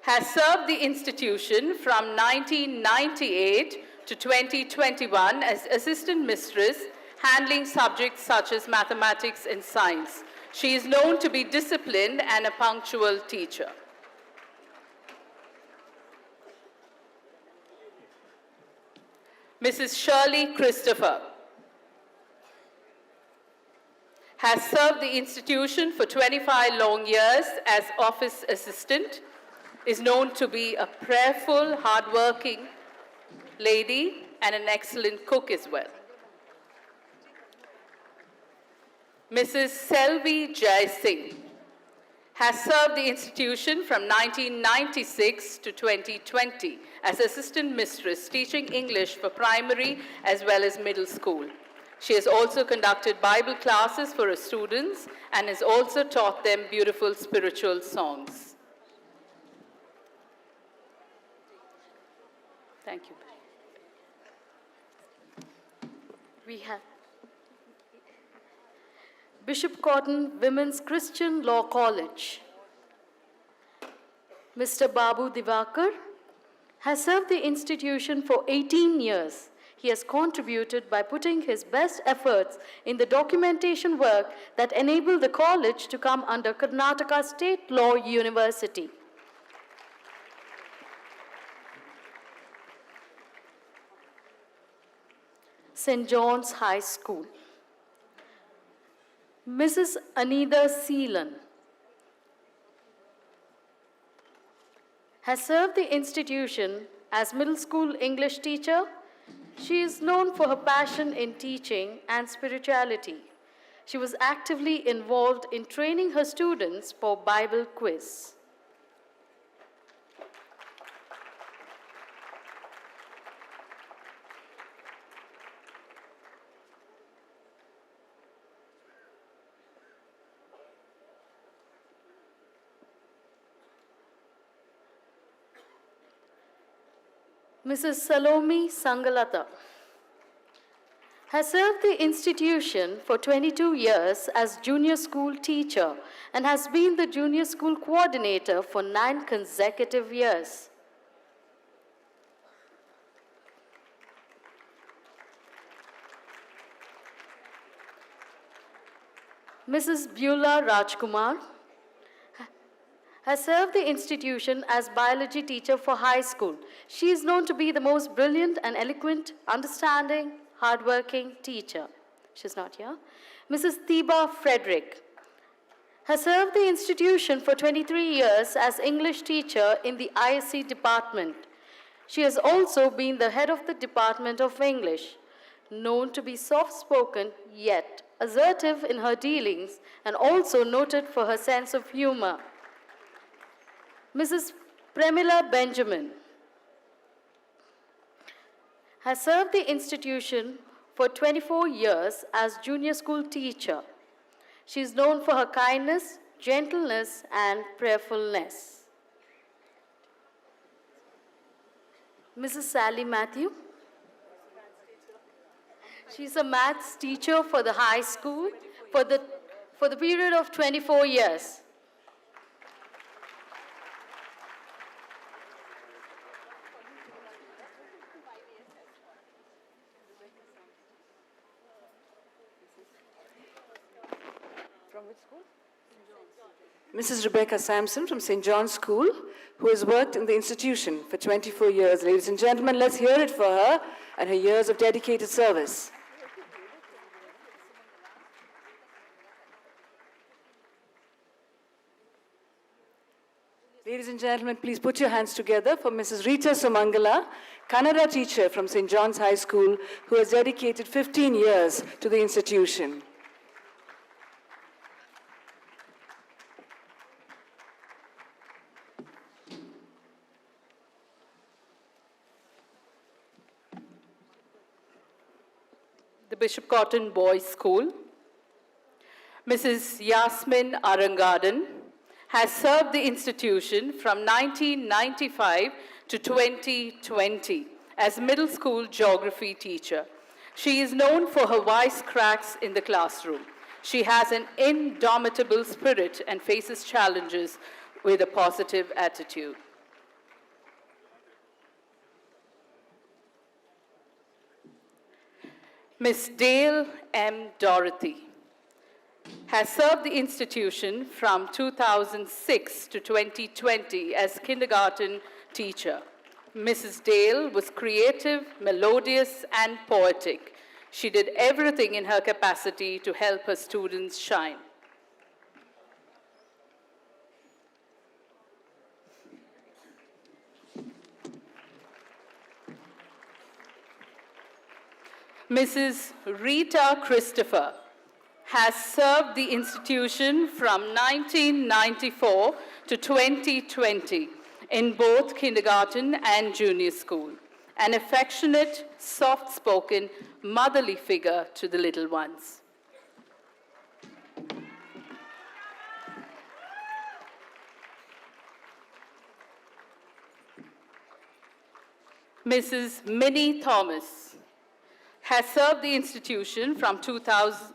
has served the institution from 1998 to 2021 as assistant mistress, handling subjects such as mathematics and science. She is known to be disciplined and a punctual teacher. Mrs. Shirley Christopher has served the institution for 25 long years as office assistant, is known to be a prayerful, hardworking lady and an excellent cook as well. Mrs. Selvi Jai Singh has served the institution from 1996 to 2020 as assistant mistress, teaching English for primary as well as middle school. She has also conducted Bible classes for her students and has also taught them beautiful spiritual songs. Thank you. We have Bishop Cotton Women's Christian Law College. Mr. Babu Divakar has served the institution for 18 years. He has contributed by putting his best efforts in the documentation work that enabled the college to come under Karnataka State Law University. St. John's High School. Mrs. Anida Seelan has served the institution as middle school English teacher. She is known for her passion in teaching and spirituality. She was actively involved in training her students for Bible quiz. Mrs. Salome Sangalata has served the institution for 22 years as junior school teacher and has been the junior school coordinator for 9 consecutive years. Mrs. Beulah Rajkumar has served the institution as biology teacher for high school. She is known to be the most brilliant and eloquent, understanding, hardworking teacher. She's not here. Mrs. Thiba Frederick has served the institution for 23 years as English teacher in the ISC department. She has also been the head of the Department of English, known to be soft-spoken yet assertive in her dealings and also noted for her sense of humor. Mrs. Premila Benjamin has served the institution for 24 years as junior school teacher. She is known for her kindness, gentleness, and prayerfulness. Mrs. Sally Matthew. She's a maths teacher for the high school for the period of 24 years. Mrs. Rebecca Sampson from St. John's School, who has worked in the institution for 24 years. Ladies and gentlemen, let's hear it for her and her years of dedicated service. Ladies and gentlemen, please put your hands together for Mrs. Rita Sumangala, Kannada teacher from St. John's High School, who has dedicated 15 years to the institution. The Bishop Cotton Boys School. Mrs. Yasmin Arangadan has served the institution from 1995 to 2020 as middle school geography teacher. She is known for her wisecracks in the classroom. She has an indomitable spirit and faces challenges with a positive attitude. Ms. Dale M. Dorothy has served the institution from 2006 to 2020 as kindergarten teacher. Mrs. Dale was creative, melodious, and poetic. She did everything in her capacity to help her students shine. Mrs. Rita Christopher has served the institution from 1994 to 2020 in both kindergarten and junior school. An affectionate, soft-spoken, motherly figure to the little ones. Mrs. Minnie Thomas has served the institution from 2000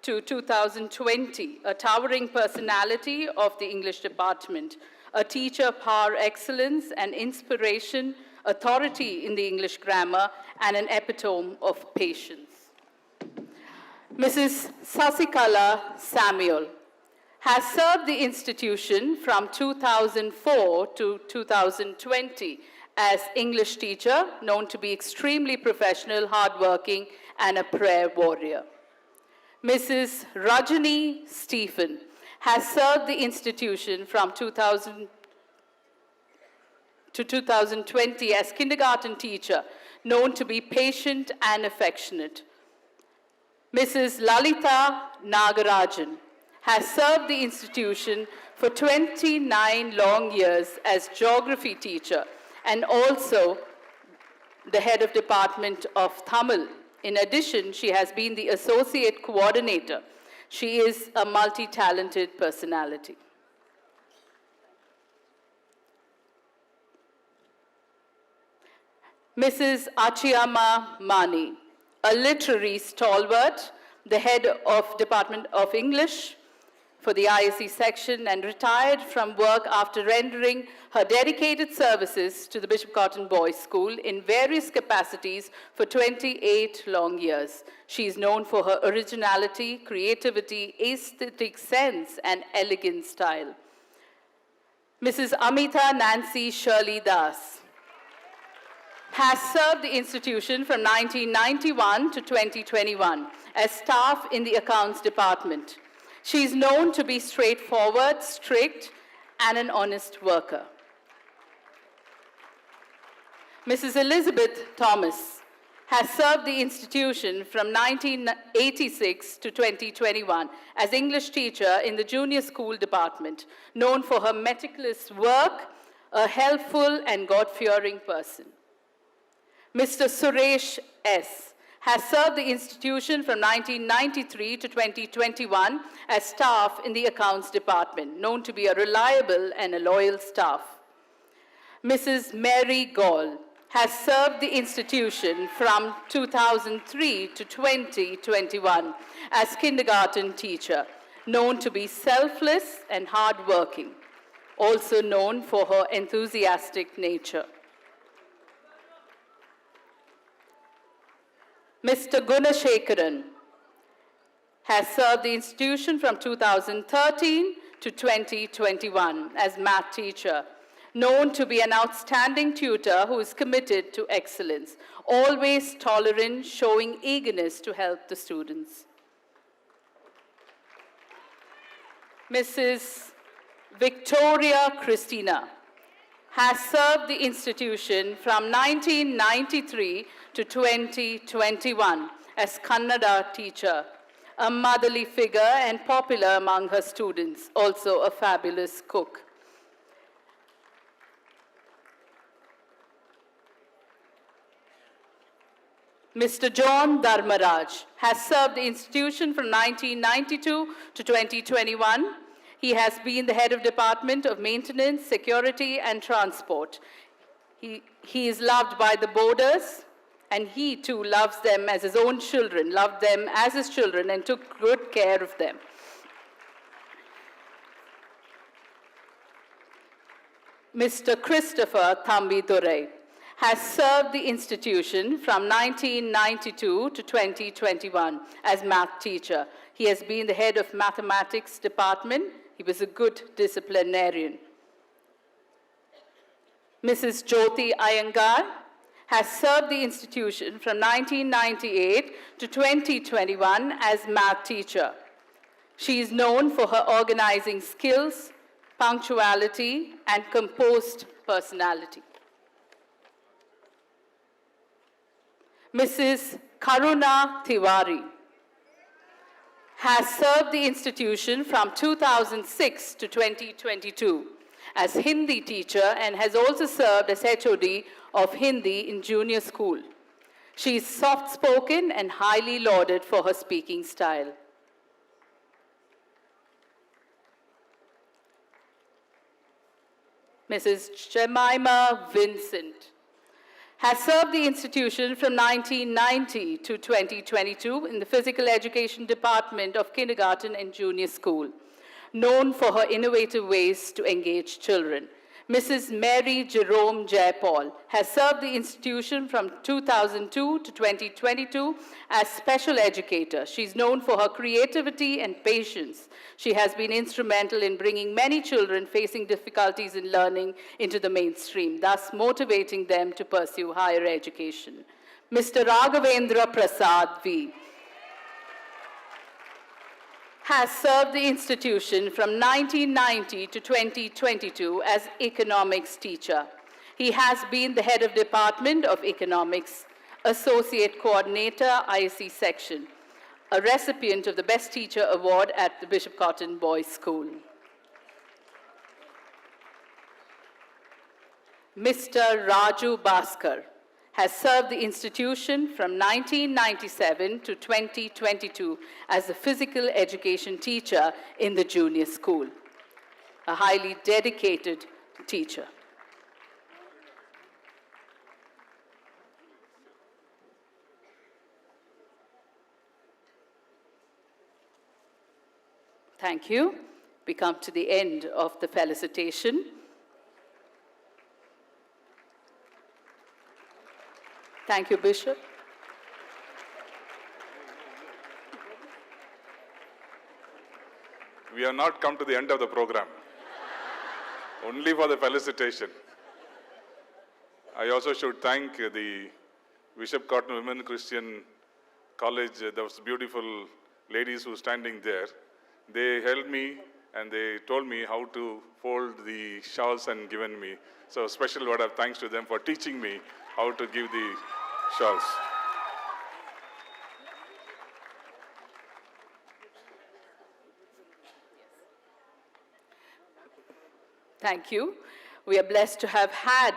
to 2020, a towering personality of the English department, a teacher par excellence and inspiration, authority in the English grammar, and an epitome of patience. Mrs. Sasikala Samuel has served the institution from 2004 to 2020 as English teacher, known to be extremely professional, hardworking, and a prayer warrior. Mrs. Rajani Stephen has served the institution from 2000 to 2020 as kindergarten teacher, known to be patient and affectionate. Mrs. Lalita Nagarajan has served the institution for 29 long years as geography teacher and also the head of department of Tamil. In addition, she has been the associate coordinator. She is a multi-talented personality. Mrs. Achiyama Mani, a literary stalwart, the head of Department of English for the ISC section, and retired from work after rendering her dedicated services to the Bishop Cotton Boys School in various capacities for 28 long years. She is known for her originality, creativity, aesthetic sense, and elegant style. Mrs. Amita Nancy Shirley Das has served the institution from 1991 to 2021 as staff in the accounts department. She is known to be straightforward, strict, and an honest worker. Mrs. Elizabeth Thomas has served the institution from 1986 to 2021 as English teacher in the junior school department, known for her meticulous work, a helpful and God-fearing person. Mr. Suresh S. has served the institution from 1993 to 2021 as staff in the accounts department, known to be a reliable and a loyal staff. Mrs. Mary Gall has served the institution from 2003 to 2021 as kindergarten teacher, known to be selfless and hardworking, also known for her enthusiastic nature. Mr. Gunashekaran has served the institution from 2013 to 2021 as math teacher, known to be an outstanding tutor who is committed to excellence, always tolerant, showing eagerness to help the students. Mrs. Victoria Christina has served the institution from 1993 to 2021 as Kannada teacher, a motherly figure and popular among her students, also a fabulous cook. Mr. John Dharmaraj has served the institution from 1992 to 2021. He has been the head of Department of Maintenance, Security, and Transport. He is loved by the boarders and he too loves them as his own children, loved them as his children, and took good care of them. Mr. Christopher Thambidurai has served the institution from 1992 to 2021 as math teacher. He has been the head of mathematics department. He was a good disciplinarian. Mrs. Jyoti Iyengar has served the institution from 1998 to 2021 as math teacher. She is known for her organizing skills, punctuality, and composed personality. Mrs. Karuna Tiwari has served the institution from 2006 to 2022 as Hindi teacher and has also served as HOD of Hindi in junior school. She is soft-spoken and highly lauded for her speaking style. Mrs. Jemima Vincent has served the institution from 1990 to 2022 in the Physical Education Department of Kindergarten and Junior School, known for her innovative ways to engage children. Mrs. Mary Jerome Jaipal has served the institution from 2002 to 2022 as special educator. She's known for her creativity and patience. She has been instrumental in bringing many children facing difficulties in learning into the mainstream, thus motivating them to pursue higher education. Mr. Raghavendra Prasad V. has served the institution from 1990 to 2022 as economics teacher. He has been the head of Department of Economics, associate coordinator, ISC section, a recipient of the Best Teacher Award at the Bishop Cotton Boys School. Mr. Raju Bhaskar has served the institution from 1997 to 2022 as a physical education teacher in the junior school, a highly dedicated teacher. Thank you. We come to the end of the felicitation. Thank you, Bishop. We have not come to the end of the program, only for the felicitation. I also should thank the Bishop Cotton Women Christian College, those beautiful ladies who are standing there. They helped me and they told me how to fold the shawls and given me. So special word of thanks to them for teaching me how to give the shawls. Thank you. We are blessed to have had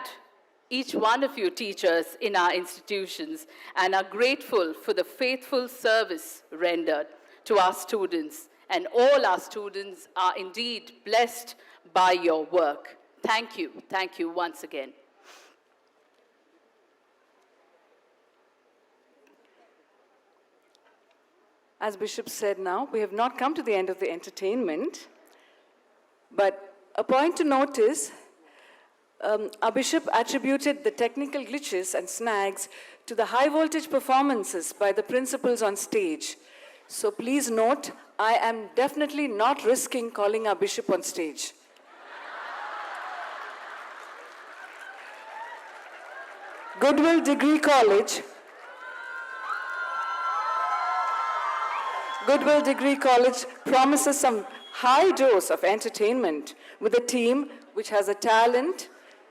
each one of you teachers in our institutions and are grateful for the faithful service rendered to our students. And all our students are indeed blessed by your work. Thank you. Thank you once again. As Bishop said now, we have not come to the end of the entertainment, but a point to note is our Bishop attributed the technical glitches and snags to the high voltage performances by the principals on stage. So please note, I am definitely not risking calling our Bishop on stage. Goodwill Degree College promises some high dose of entertainment with a team which has a talent,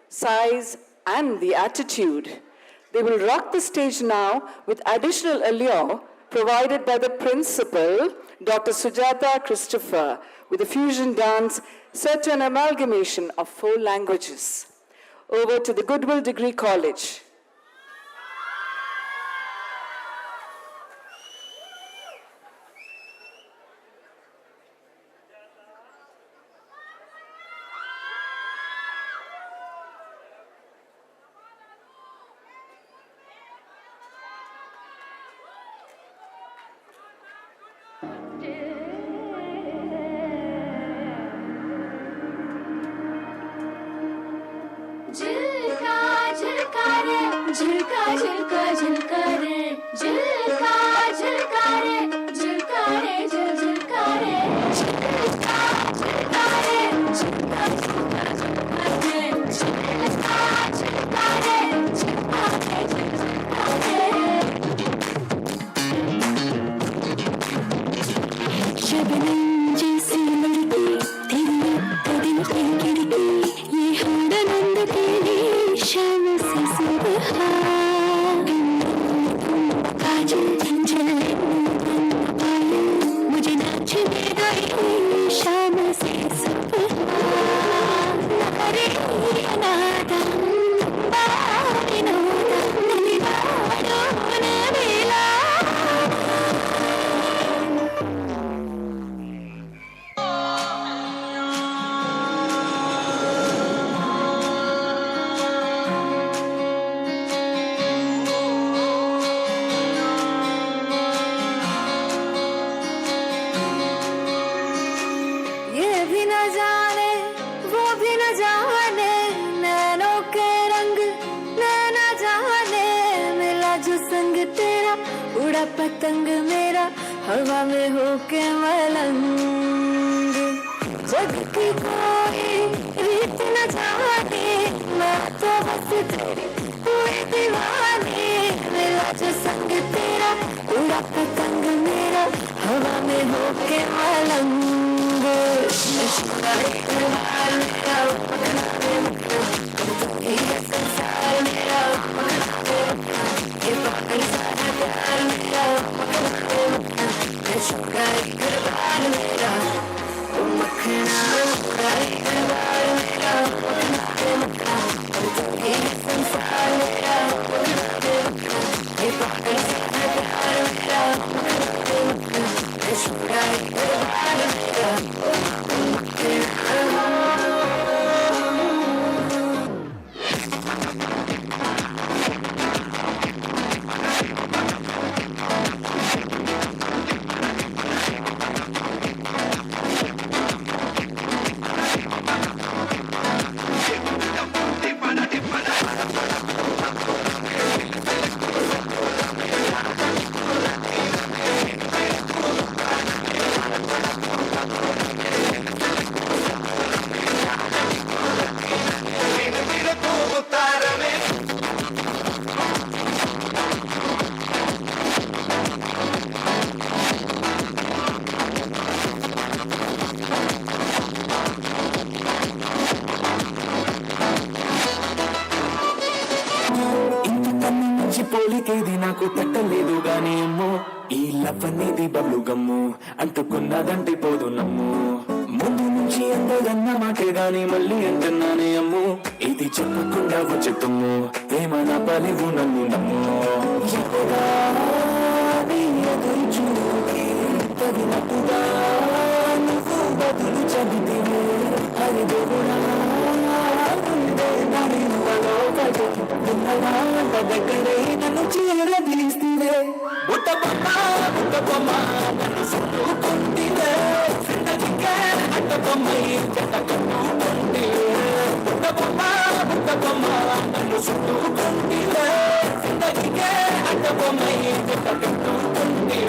size, and the attitude. They will rock the stage now with additional allure provided by the principal, Dr. Sujata Christopher, with a fusion dance set to an amalgamation of 4 languages. Over to the Goodwill Degree College. झिलका झिलका रे झिलका झिलका झिलका रे झिलका झिलका रे झिलका रे झिलका रे झिलका झिलका रे झिलका झिलका झिलका रे झिलका झिलका रे झिलका रे झिलका रे शबनम जैसी लड़की तेरी कदम की खिड़की ये हरनंद तेरी शाम से सुबह काजल झलने पायल मुझे नाचने गई शाम से सुबह नखरे अनादा बारी नोदा निवाड़ो नवेला ये भी न जाने वो भी न जाने नैनों के रंग नैना जाने मिला जो संग तेरा उड़ा पतंग मेरा हवा में होके मलंग जग की कोई रीत न जाने मैं तो बस तेरी हुई दीवानी मिला जो संग तेरा उड़ा पतंग मेरा हवा में होके मलंग పోలికేది నాకు తట్టలేదు గాని అమ్మో ఈ లవ్ అనేది బబ్లు గమ్ము అంటుకున్నదంటే పోదు నమ్ము ముందు నుంచి అందదన్న మాటే గాని మళ్ళీ అంటున్నానే అమ్ము ఇది చెప్పకుండా వచ్చే తుమ్ము ప్రేమ నా పలివు నన్ను నమ్ము ఎప్పుడా నీ ఎదురు చూడి తగినట్టుగా నువ్వు బదులు చెబితివే హరి దేవుడా దగ్గరే నన్ను చీరదీస్తే బుట్ట బొమ్మ నన్ను చుట్టుకుంటే జిందగీకే అట్ట బొమ్మ చెట్ట కట్టుకుంటే బుట్ట బొమ్మ నన్ను చుట్టుకుంటే జిందగీకే అట్ట బొమ్మ చెట్ట కట్టుకుంటే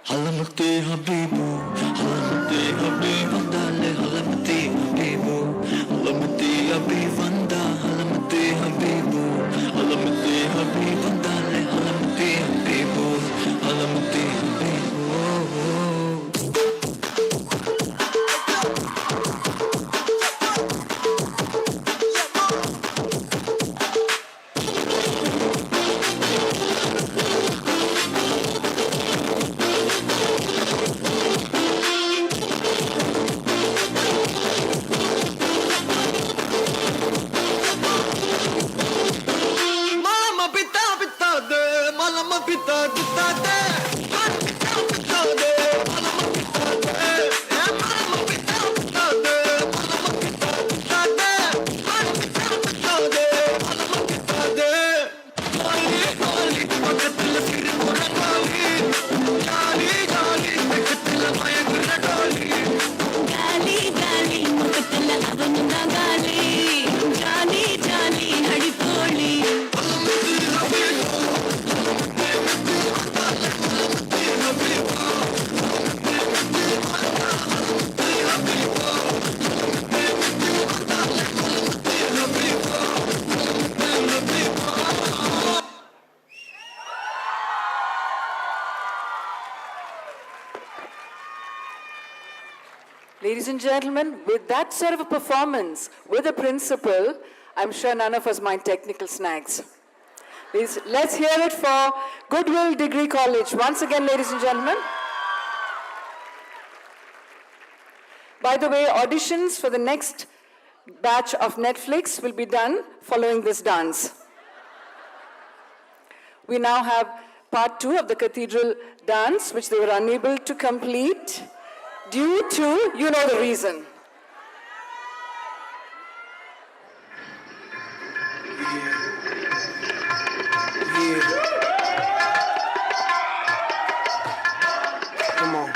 Halamati Habibu, Halamati Habibandale, Halamati Habibu, Halamati Habibanda, Halamati Habibu, Halamati Habibandale, Halamati Habibu, Halamati Habibu. Ladies and gentlemen, with that sort of a performance, with a principal, I'm sure none of us mind technical snags. Let's hear it for Goodwill Degree College. Once again, ladies and gentlemen. By the way, auditions for the next batch of Netflix will be done following this dance. We now have part 2 of the cathedral dance, which they were unable to complete due to, you know the reason. Come on.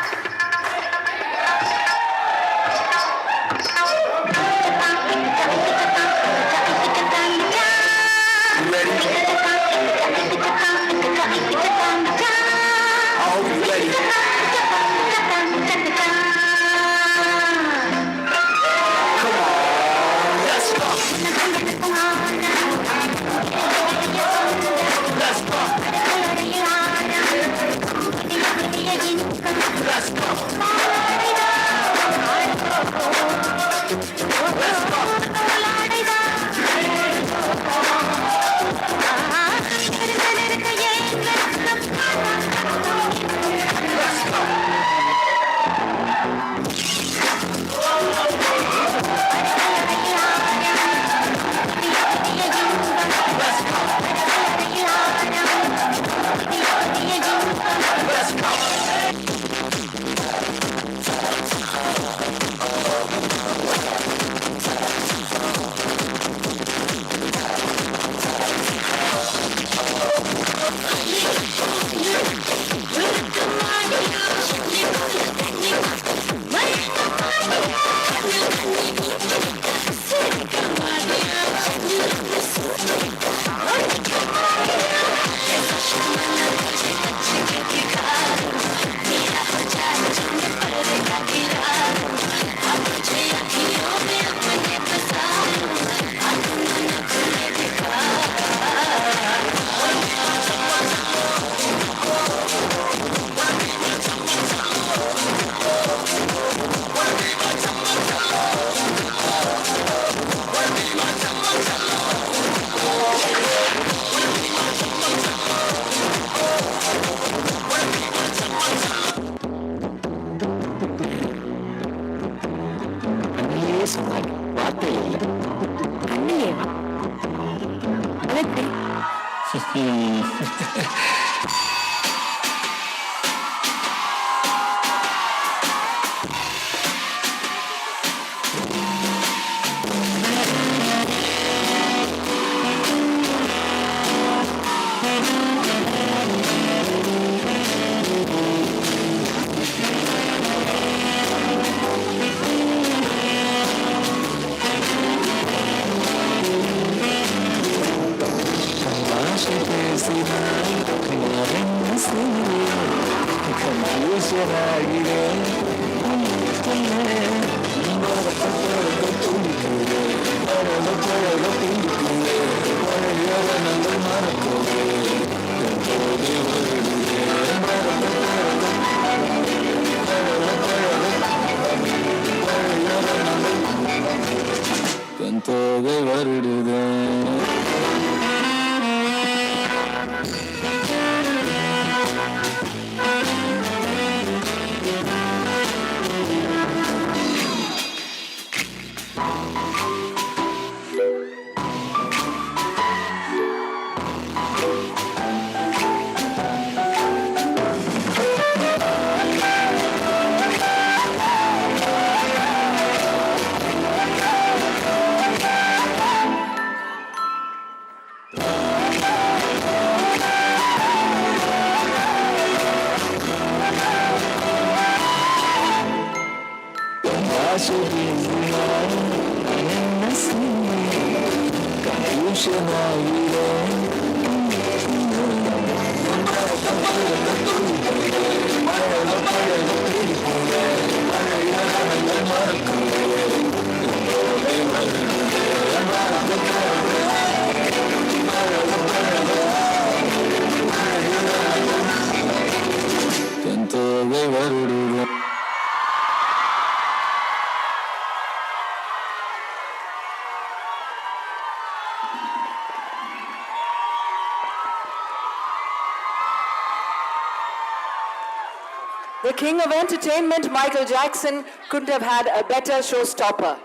The king of entertainment, Michael Jackson, couldn't have had a better showstopper.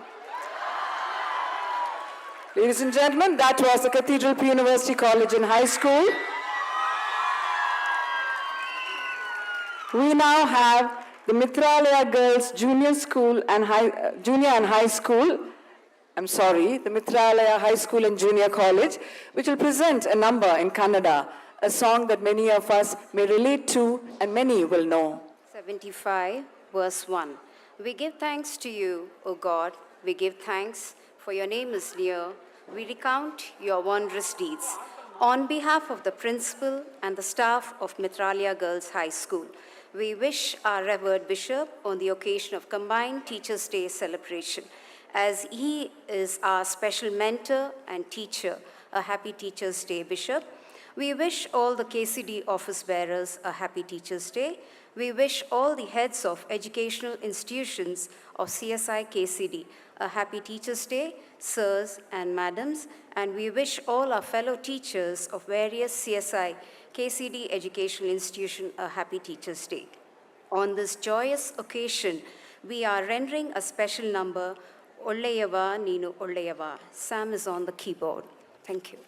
Ladies and gentlemen, that was the Cathedral Pre-University College and High School. We now have the Mitralaya Girls Junior School and Junior and High School. I'm sorry, the Mitralaya High School and Junior College, which will present a number in Kannada, a song that many of us may relate to and many will know. 75, verse 1. We give thanks to you, O God. We give thanks, for your name is near. We recount your wondrous deeds. On behalf of the principal and the staff of Mitralaya Girls High School, we wish our revered bishop on the occasion of combined Teachers' Day celebration, as he is our special mentor and teacher, a happy Teachers' Day, Bishop. We wish all the KCD office bearers a happy Teachers' Day. We wish all the heads of educational institutions of CSI KCD a happy Teachers' Day, sirs and madams, and we wish all our fellow teachers of various CSI KCD educational institutions a happy Teachers' Day. On this joyous occasion, we are rendering a special number, Ollayava Neenu Ollayava. Sam is on the keyboard. Thank you.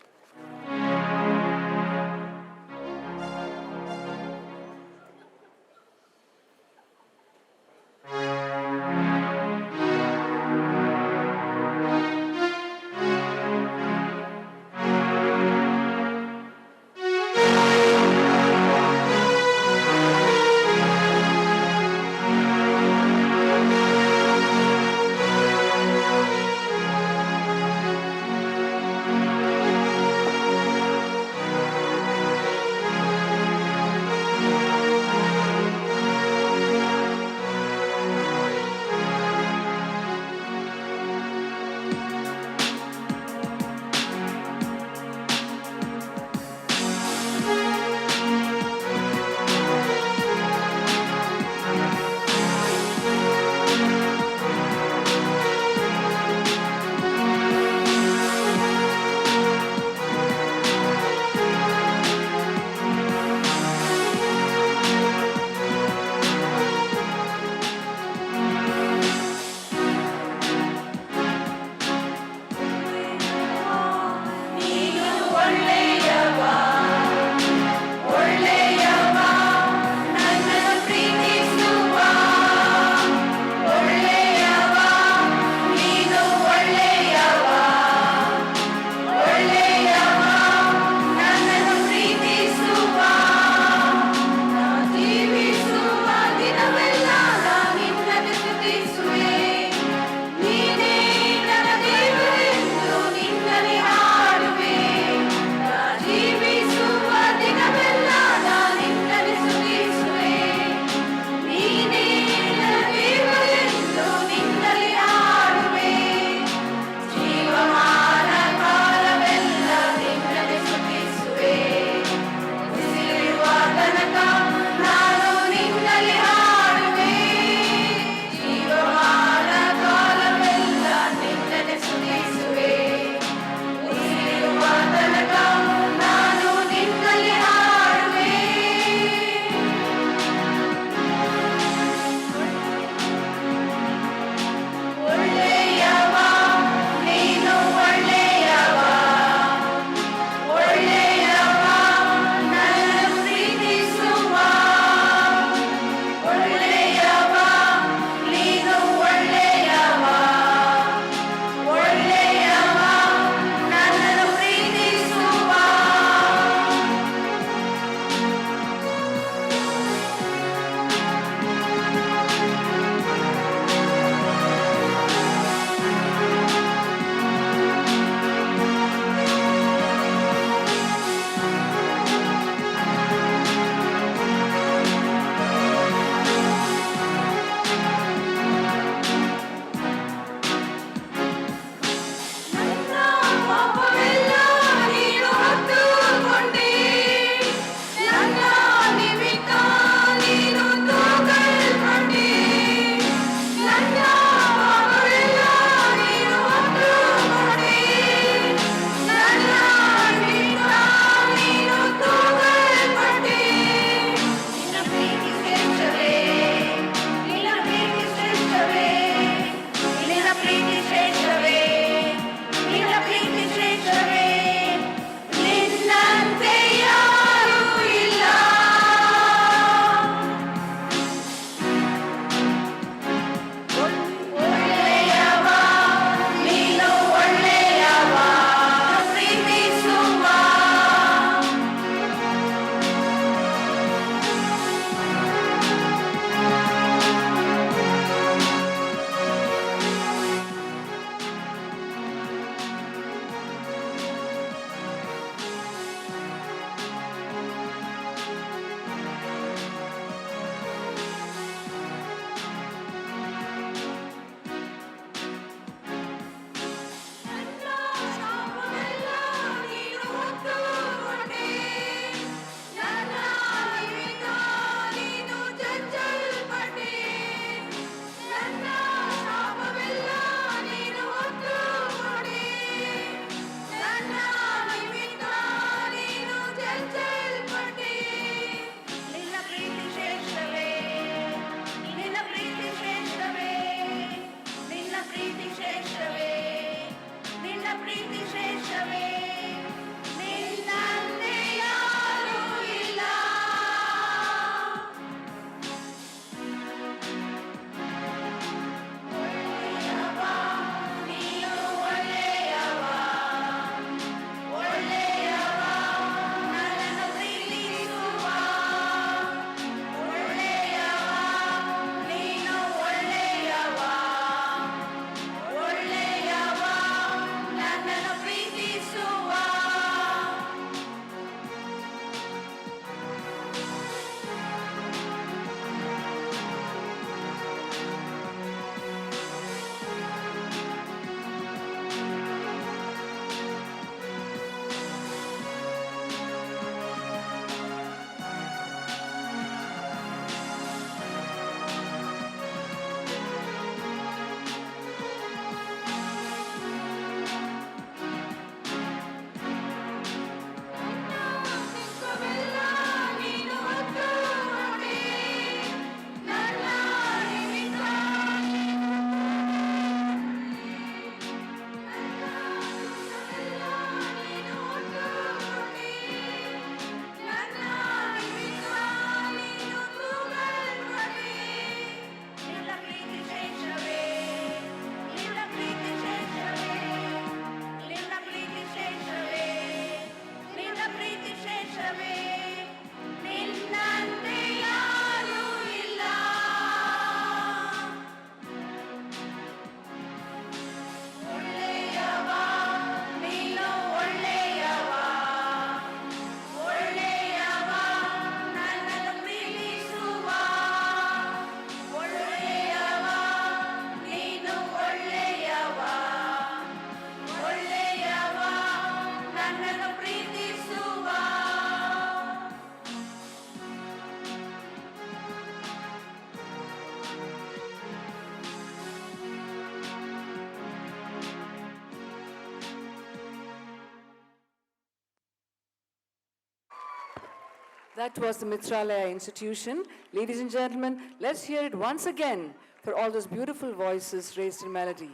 That was the Mitralaya Institution. Ladies and gentlemen, let's hear it once again for all those beautiful voices raised in melody.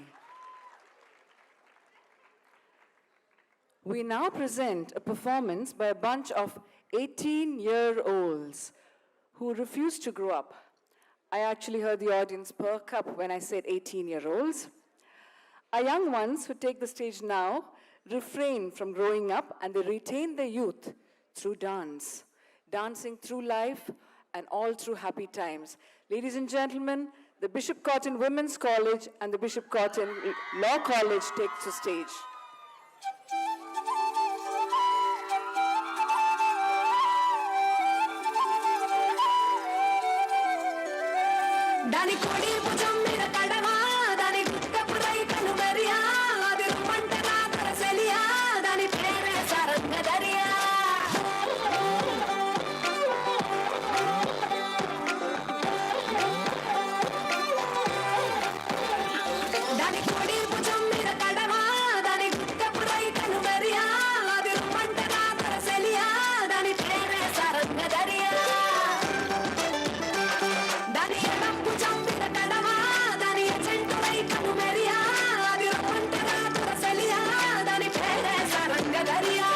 We now present a performance by a bunch of 18-year-olds who refused to grow up. I actually heard the audience perk up when I said 18-year-olds. Our young ones who take the stage now refrain from growing up and they retain their youth through dance, dancing through life and all through happy times. Ladies and gentlemen, the Bishop Cotton Women's College and the Bishop Cotton Law College takes the stage. దాని కొడి భుజం మీద కడవా దాని గుట్టపురై కనుమరియా అది రమ్మంట నా కరసెలియా దాని పేరే సరంగదరియా దాని కొడి భుజం మీద కడవా దాని గుట్టపురై కనుమరియా అది రమ్మంట నా కరసెలియా దాని పేరే సరంగదరియా దాని ఎడం భుజం మీద కడవా దాని ఎజెంటువై కనుమెరియా అది రమ్మంటరా తురసెలియా దాని పేరే సరంగదరియా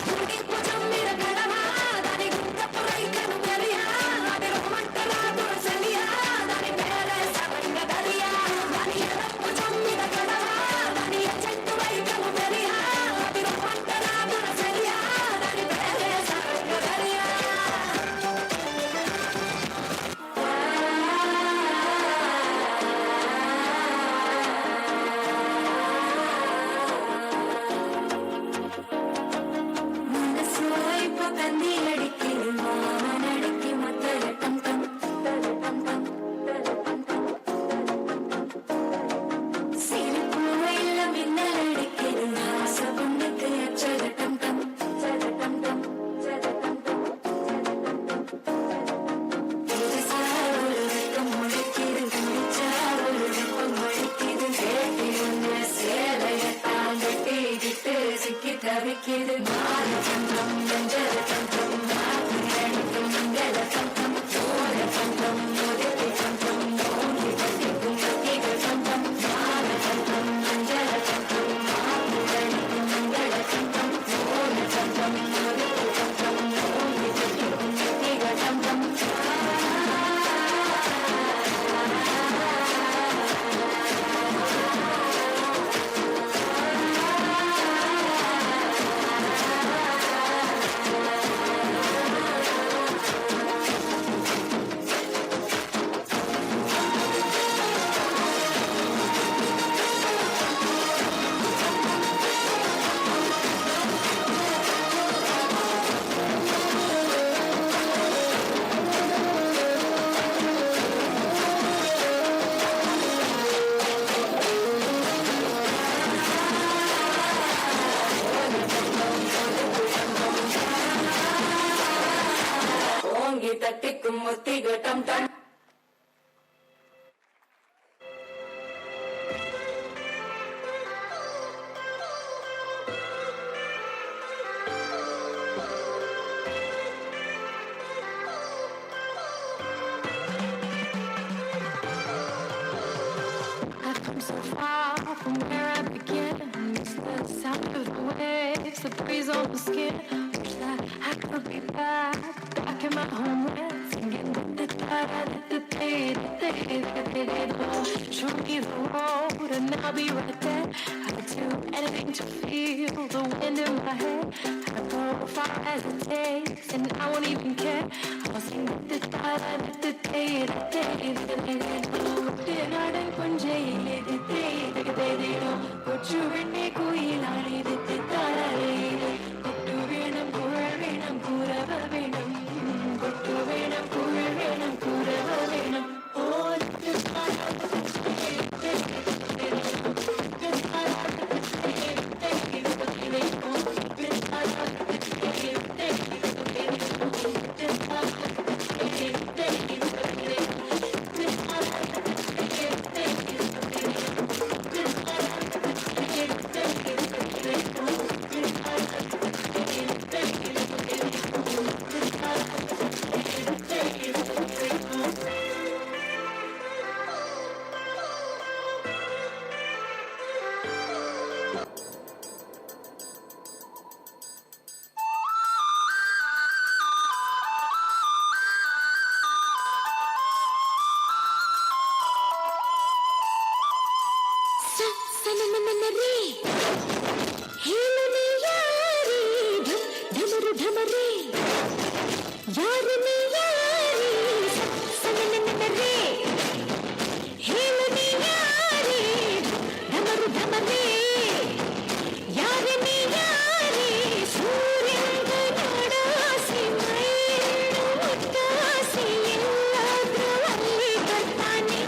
కుడి భుజం మీద కడవా దాని గుట్టపురై కనుమెరియా అది రమ్మంటరా తురసెలియా దాని పేరే సరంగదరియా దాని ఎడం భుజం మీద కడవా దాని ఎజెంటువై కనుమెరియా అది రమ్మంటరా తురసెలియా దాని పేరే సరంగదరియా മനസ്സോ ഇപ്പൊ കണ്ണീരടിക്കുന്നു മാമനടിക്ക് മത്തലട്ടം കം തലട്ടം കം തലട്ടം കം സിരിപ്പൂവയില്ല മിന്നലടിക്കുന്നു ആസകൊണ്ടിട്ട് അച്ചലട്ടം കം ചലട്ടം കം ചലട്ടം കം തിരിച്ചാ ഒരു വെക്കം മുഴക്കിത് കുടിച്ചാ ഒരു വെപ്പം മുഴക്കിത് കേട്ടിരുന്ന சேலையத்தான் வெட்டிக்கிட்டு சிக்கி தவிக்கிது மாலச்சந்தம் மஞ்சள் தந்தம் நாக்கு அடிக்கும் மங்கள தந்தம் சோழ தந்தம் முதலி தந்தம் நோங்கி கட்டிக்கும் கட்டிகள் தந்தம் மாலச்சந்தம் மஞ்சள் தந்தம் நாக்கு அடிக்கும் மங்கள தந்தம் சோழ தந்தம் முதலி தந்தம் நோங்கி கட்டிக்கும் கட்டிகள் தந்தம் ஓங்கி தட்டிக்கும் முத்திகட்டம் டம் I've come so far from where I began. It's the sound of the waves, the breeze on the skin. Wish that I could be back in my homeland, singing show me the road and I'll be right there. I'd do anything to feel the wind in my hair. I'd go far as it takes and I won't even care. I'll sing Oh, सननननरे हेलने यारी ढमरू ढमरे यार में यारी सननननरे हेलने यारी ढमरू ढमरे यार में यारी सूर्यंगनासी मैनु मुट्टासी ಎಲ್ಲಾದ್ರೂ ಅಲ್ಲಿ ಬರ್ತಾನೆ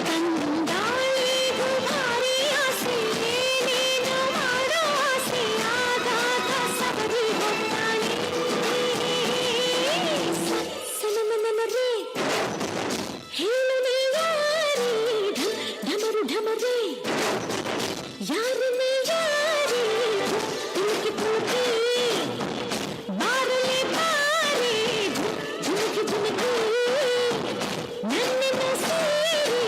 ಕಂದಾಳಿ ದುಬಾರಿ ಆಸೆ ಏನೇನು ಮಾಡೋ ಆಸೆ ಆಗಾಗ ಸಬರಿ ಹೋಗ್ತಾನೆ ಸನನನನರೆ ಹೇಳನೆ ಯಾರಿ ಢಮರು ಢಮರೆ ಯಾರ ಮೇ ಯಾರಿ ತುಮಕಿ ತುಮಕಿ ಬಾರಲೆ ಬಾರೆ ಝುಮಕಿ ಝುಮಕಿ ನನ್ನನ್ನು ಸೇರಿ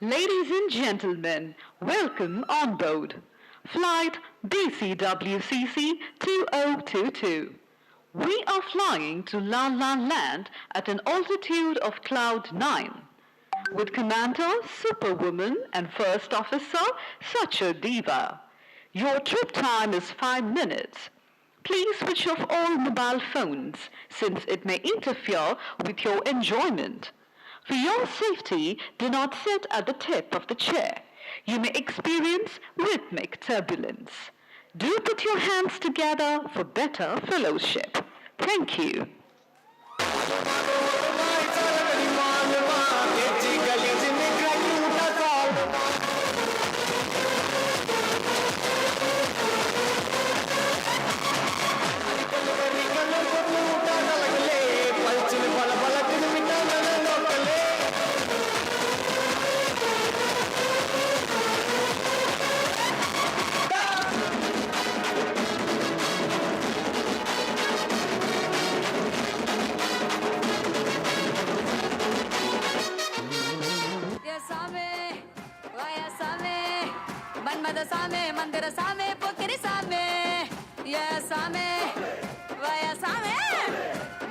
Ladies and gentlemen, welcome on board. Flight BCWCC 2022. We are flying to La La Land at an altitude of Cloud 9. With Commander, Superwoman and First Officer, such a diva. Your trip time is 5 minutes. Please switch off all mobile phones since it may interfere with your enjoyment. For your safety, do not sit at the tip of the chair. You may experience rhythmic turbulence. Do put your hands together for better fellowship. Thank you. ಮನ್ಮದ ಸಾಮೆ ಮಂದಿರ ಸಾಮೆ ಪೊಕ್ಕಿರಿ ಸಾಮೆ ಯ ಸಾಮೆ ವಯ ಸಾಮೆ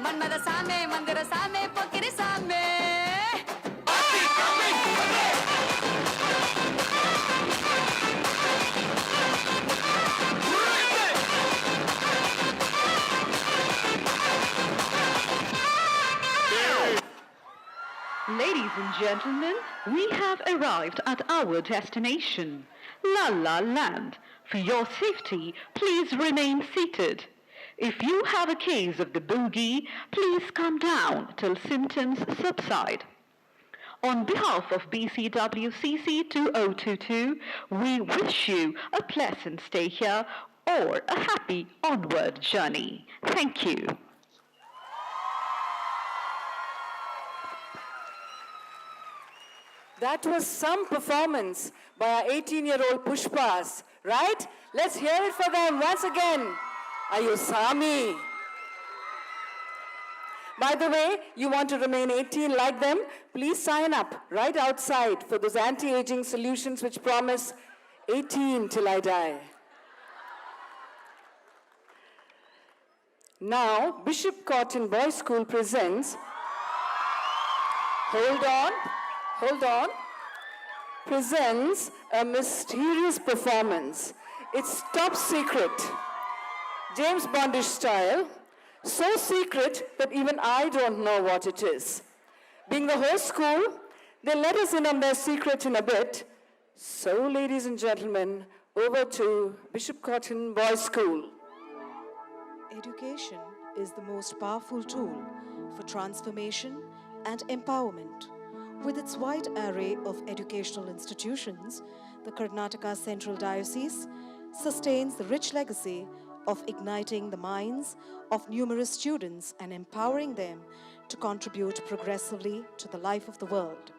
ಮನ್ಮದ ಸಾಮೆ ಮಂದಿರ ಸಾಮೆ ಪೊಕ್ಕಿರಿ ಸಾಮೆ Ladies and gentlemen, we have arrived at our destination, La La Land. For your safety, please remain seated. If you have a case of the boogie, please come down till symptoms subside. On behalf of BCWCC 2022, we wish you a pleasant stay here or a happy onward journey. Thank you. That was some performance by our 18-year-old Pushpas, right? Let's hear it for them once again. Ayusami. By the way, you want to remain 18 like them? Please sign up right outside for those anti-aging solutions which promise 18 till I die. Now, Bishop Cotton Boys School presents, hold on, presents a mysterious performance It's top secret, James Bondish style, so secret that even I don't know what it is. Being the host school, they'll let us in on their secret in a bit. So, ladies and gentlemen, over to Bishop Cotton Boys School. Education is the most powerful tool for transformation and empowerment. With its wide array of educational institutions, the Karnataka Central Diocese sustains the rich legacy of igniting the minds of numerous students and empowering them to contribute progressively to the life of the world.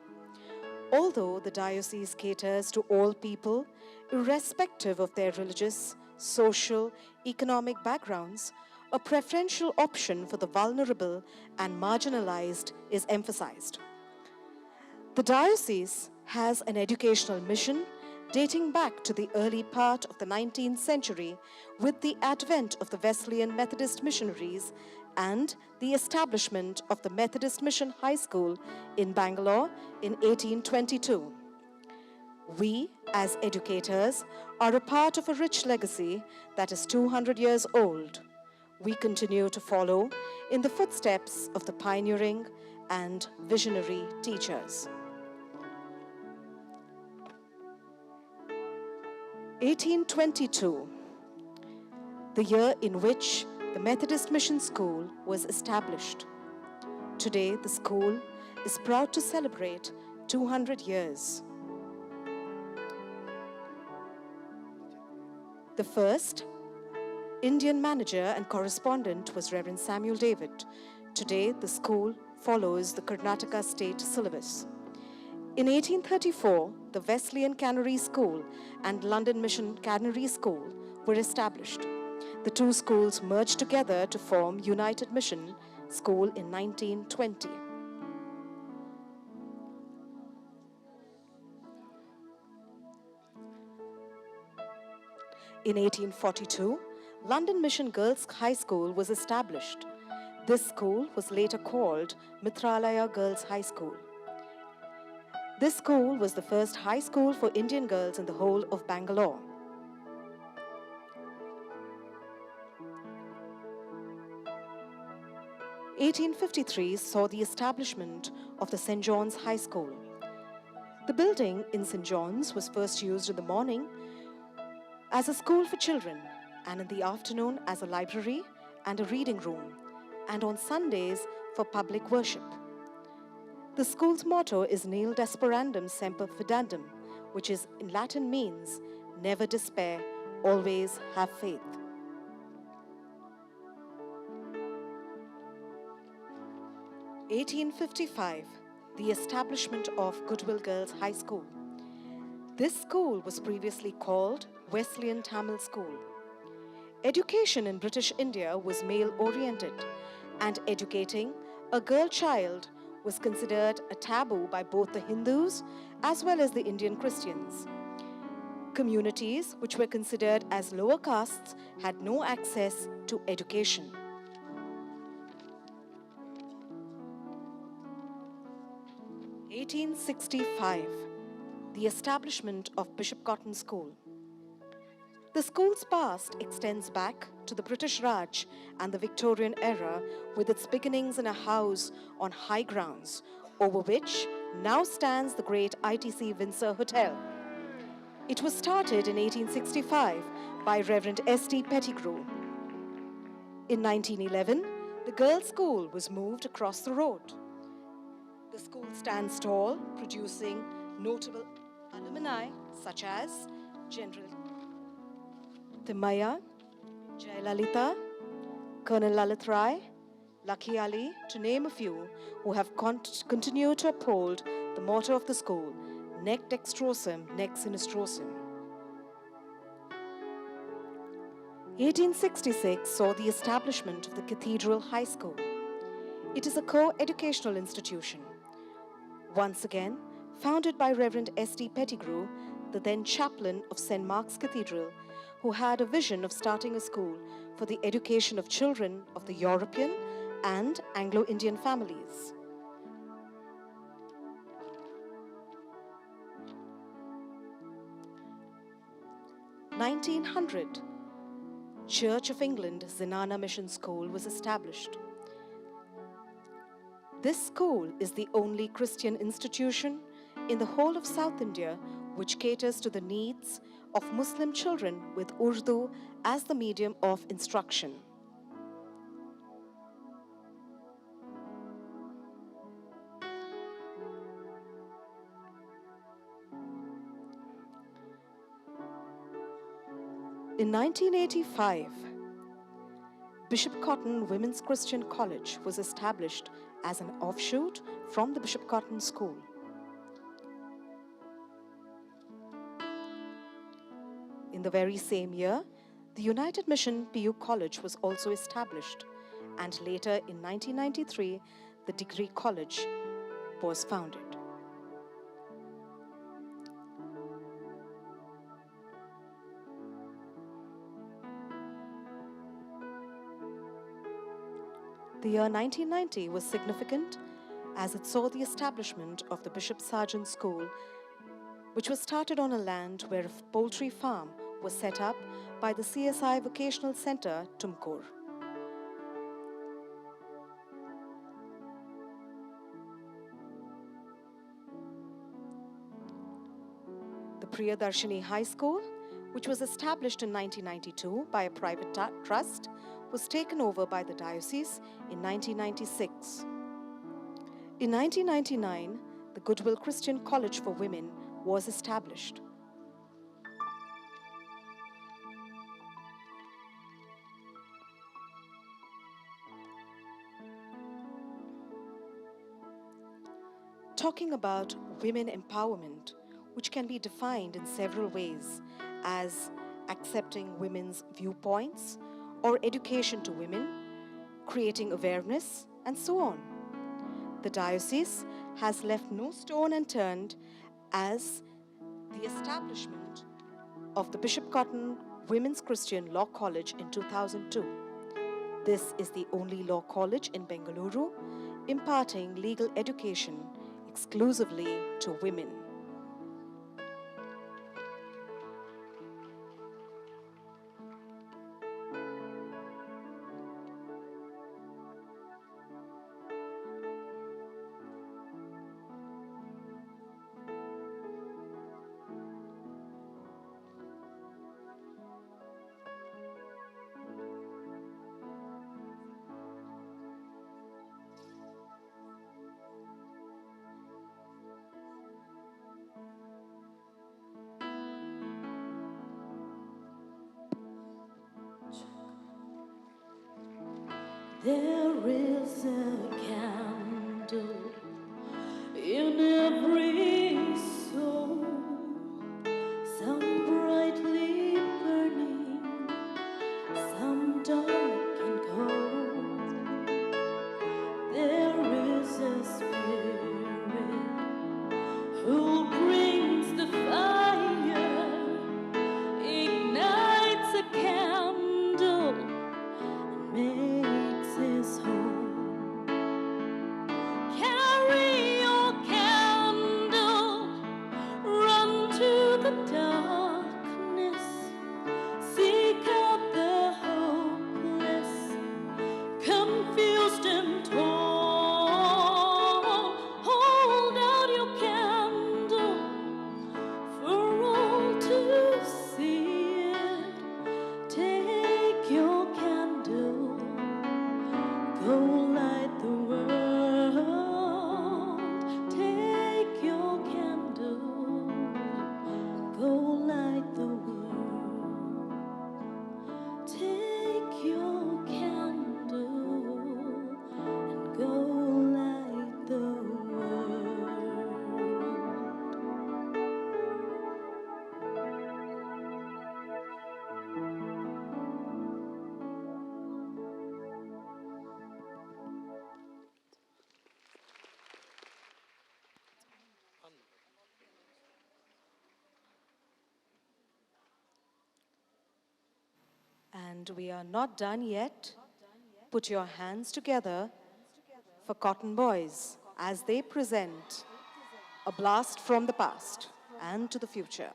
Although the diocese caters to all people, irrespective of their religious, social, economic backgrounds, a preferential option for the vulnerable and marginalized is emphasized. The diocese has an educational mission dating back to the early part of the 19th century with the advent of the Wesleyan Methodist missionaries and the establishment of the Methodist Mission High School in Bangalore in 1822. We, as educators, are a part of a rich legacy that is 200 years old. We continue to follow in the footsteps of the pioneering and visionary teachers. 1822, the year in which the Methodist Mission School was established. Today, the school is proud to celebrate 200 years. The first Indian manager and correspondent was Reverend Samuel David. Today, the school follows the Karnataka state syllabus. In 1834, the Wesleyan Cannery School and London Mission Cannery School were established. The two schools merged together to form United Mission School in 1920. In 1842, London Mission Girls High School was established. This school was later called Mitralaya Girls High School. This school was the first high school for Indian girls in the whole of Bangalore. (1853) saw the establishment of the St. John's High School. The building in St. John's was first used in the morning as a school for children and in the afternoon as a library and a reading room, and on Sundays for public worship. The school's motto is Nil Desperandum Semper Fidandum, which is in Latin means never despair, always have faith. (1855) the establishment of Goodwill Girls High School. This school was previously called Wesleyan Tamil School. Education in British India was male-oriented, and educating a girl child was considered a taboo by both the Hindus as well as the Indian Christians. Communities which were considered as lower castes had no access to education. (1865) the establishment of Bishop Cotton School. The school's past extends back to the British Raj and the Victorian era, with its beginnings in a house on high grounds, over which now stands the great ITC Windsor Hotel. It was started in 1865 by Reverend S.T. Pettigrew. In 1911, the girls' school was moved across the road. The school stands tall, producing notable alumni such as General Timmaya, Jayalalitha, Colonel Lalit Rai, Lucky Ali, to name a few, who have continued to uphold the motto of the school, Nec Dextrosum, Nec Sinistrosum. 1866 saw the establishment of the Cathedral High School. It is a co-educational institution. Once again, founded by Reverend S.T. Pettigrew, the then chaplain of St. Mark's Cathedral, who had a vision of starting a school for the education of children of the European and Anglo-Indian families. 1900, Church of England Zenana Mission School was established. This school is the only Christian institution in the whole of South India which caters to the needs of Muslim children with Urdu as the medium of instruction. In 1985, Bishop Cotton Women's Christian College was established as an offshoot from the Bishop Cotton School. In the very same year, the United Mission PU College was also established, and later in 1993, the Degree College was founded. The year 1990 was significant as it saw the establishment of the Bishop Sargent School, which was started on a land where a poultry farm was set up by the CSI Vocational Center, Tumkur. The Priyadarshini High School, which was established in 1992 by a private trust, was taken over by the diocese in 1996. In 1999, the Goodwill Christian College for Women was established. Talking about women empowerment, which can be defined in several ways as accepting women's viewpoints or education to women, creating awareness, and so on. The diocese has left no stone unturned as the establishment of the Bishop Cotton Women's Christian Law College in 2002. This is the only law college in Bengaluru imparting legal education exclusively to women. There is a candle in every soul, some brightly burning, some dark and cold. There is a spirit who brings the fire, ignites a candle, makes his home. Carry your candle, run to the darkness, seek out the hopeless, confused and torn. Hold out your candle for all to see it. Take your candle, go light the world. Take your candle, go light the world. Take your candle and go light the world. And we are not done yet. Put your hands together for Cotton Boys as they present a blast from the past and to the future.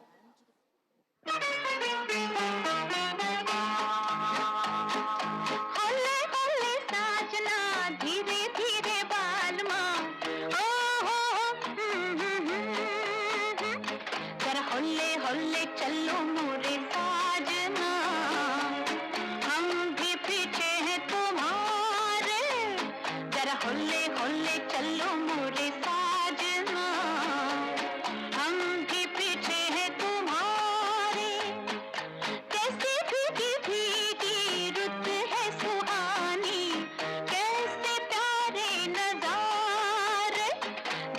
होले होले चलो मोरे साजना हम भी पीछे हैं तुम्हारे कैसे भीगी भीगी रुत है सुहानी कैसे प्यारे नजारे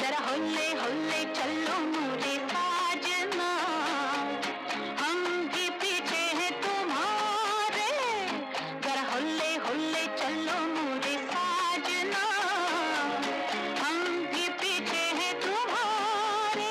जरा होले होले चलो मोरे साजना हम भी पीछे हैं तुम्हारे जरा होले होले चलो मोरे साजना हम भी पीछे हैं तुम्हारे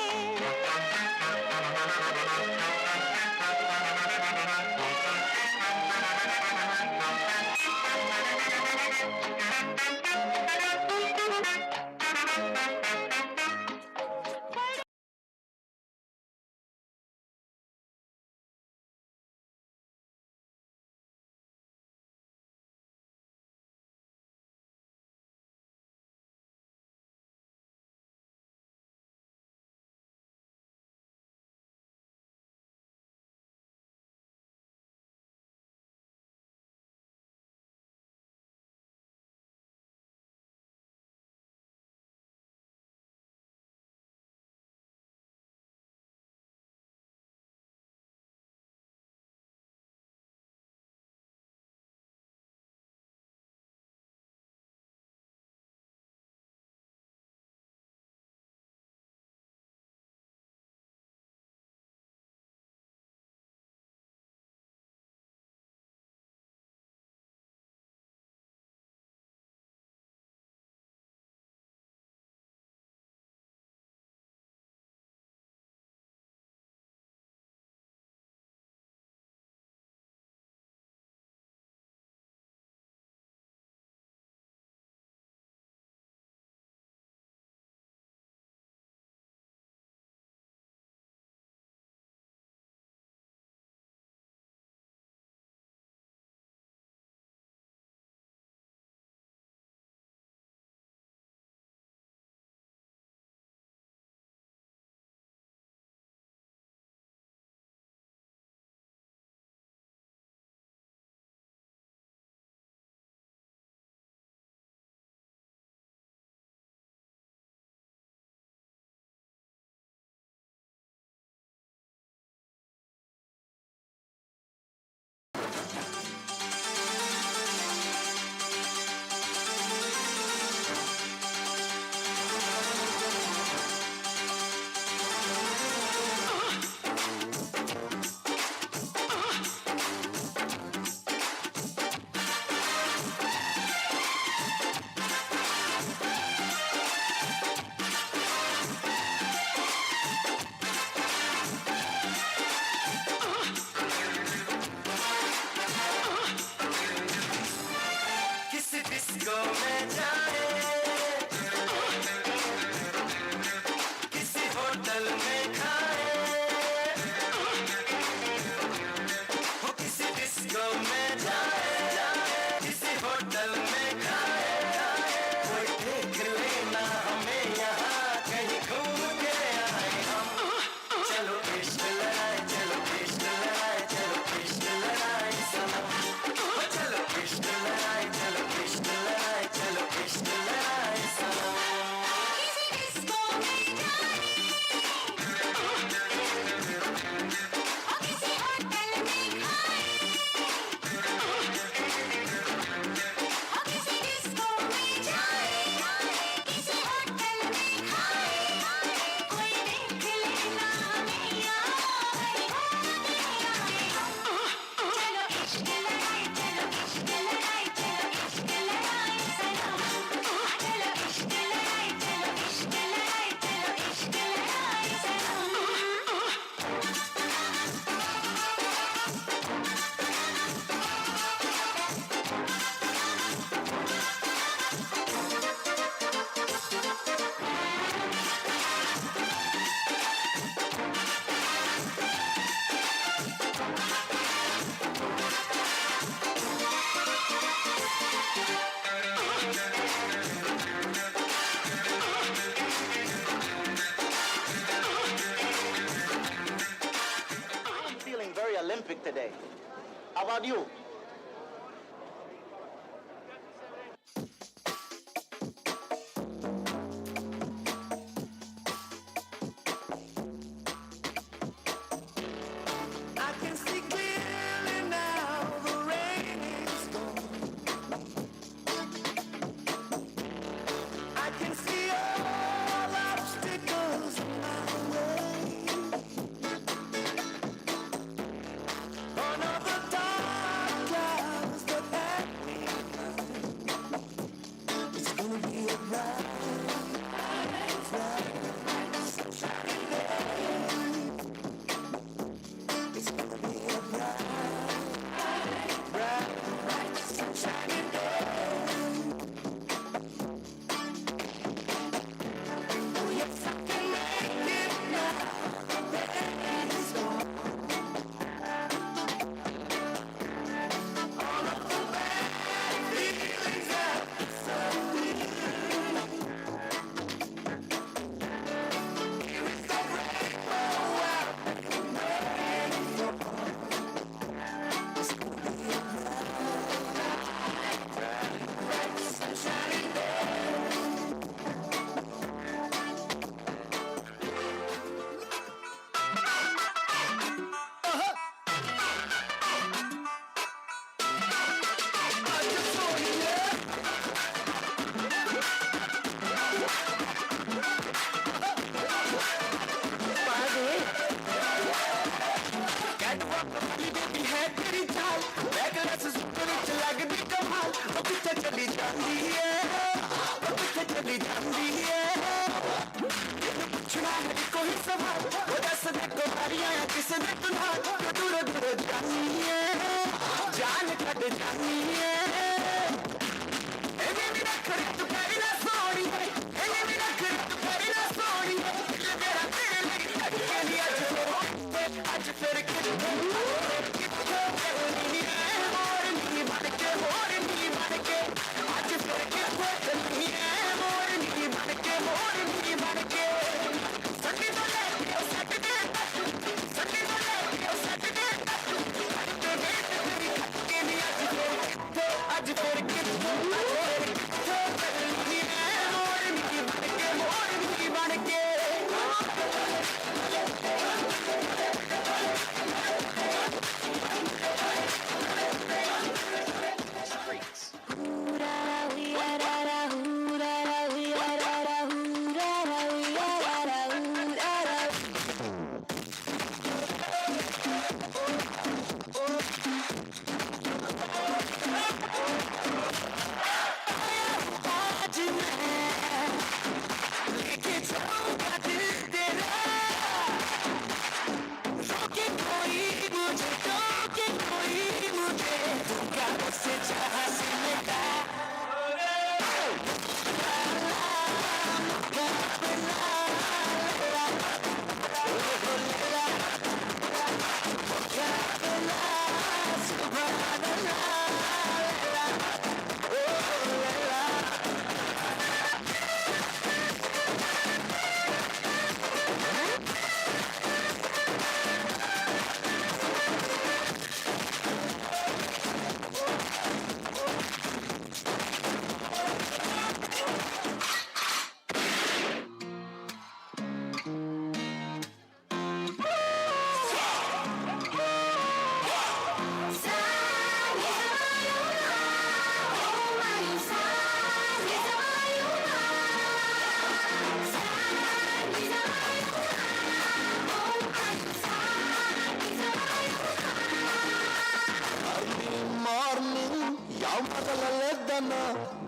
किसी डिस्को में जाए किसी होटल में खाए हो किसी डिस्को में जाए किसी होटल में खाए कोई देख लेना हमें यहाँ कहीं घूम के आए हम चलो इश्क लड़ाए चलो इश्क लड़ाए चलो इश्क लड़ाए सनम हो चलो इश्क लड़ाए चलो इश्क लड़ाए चलो इश्क लड़ाए सनम Olympic today. How about you? ಮೊದಲದನ್ನ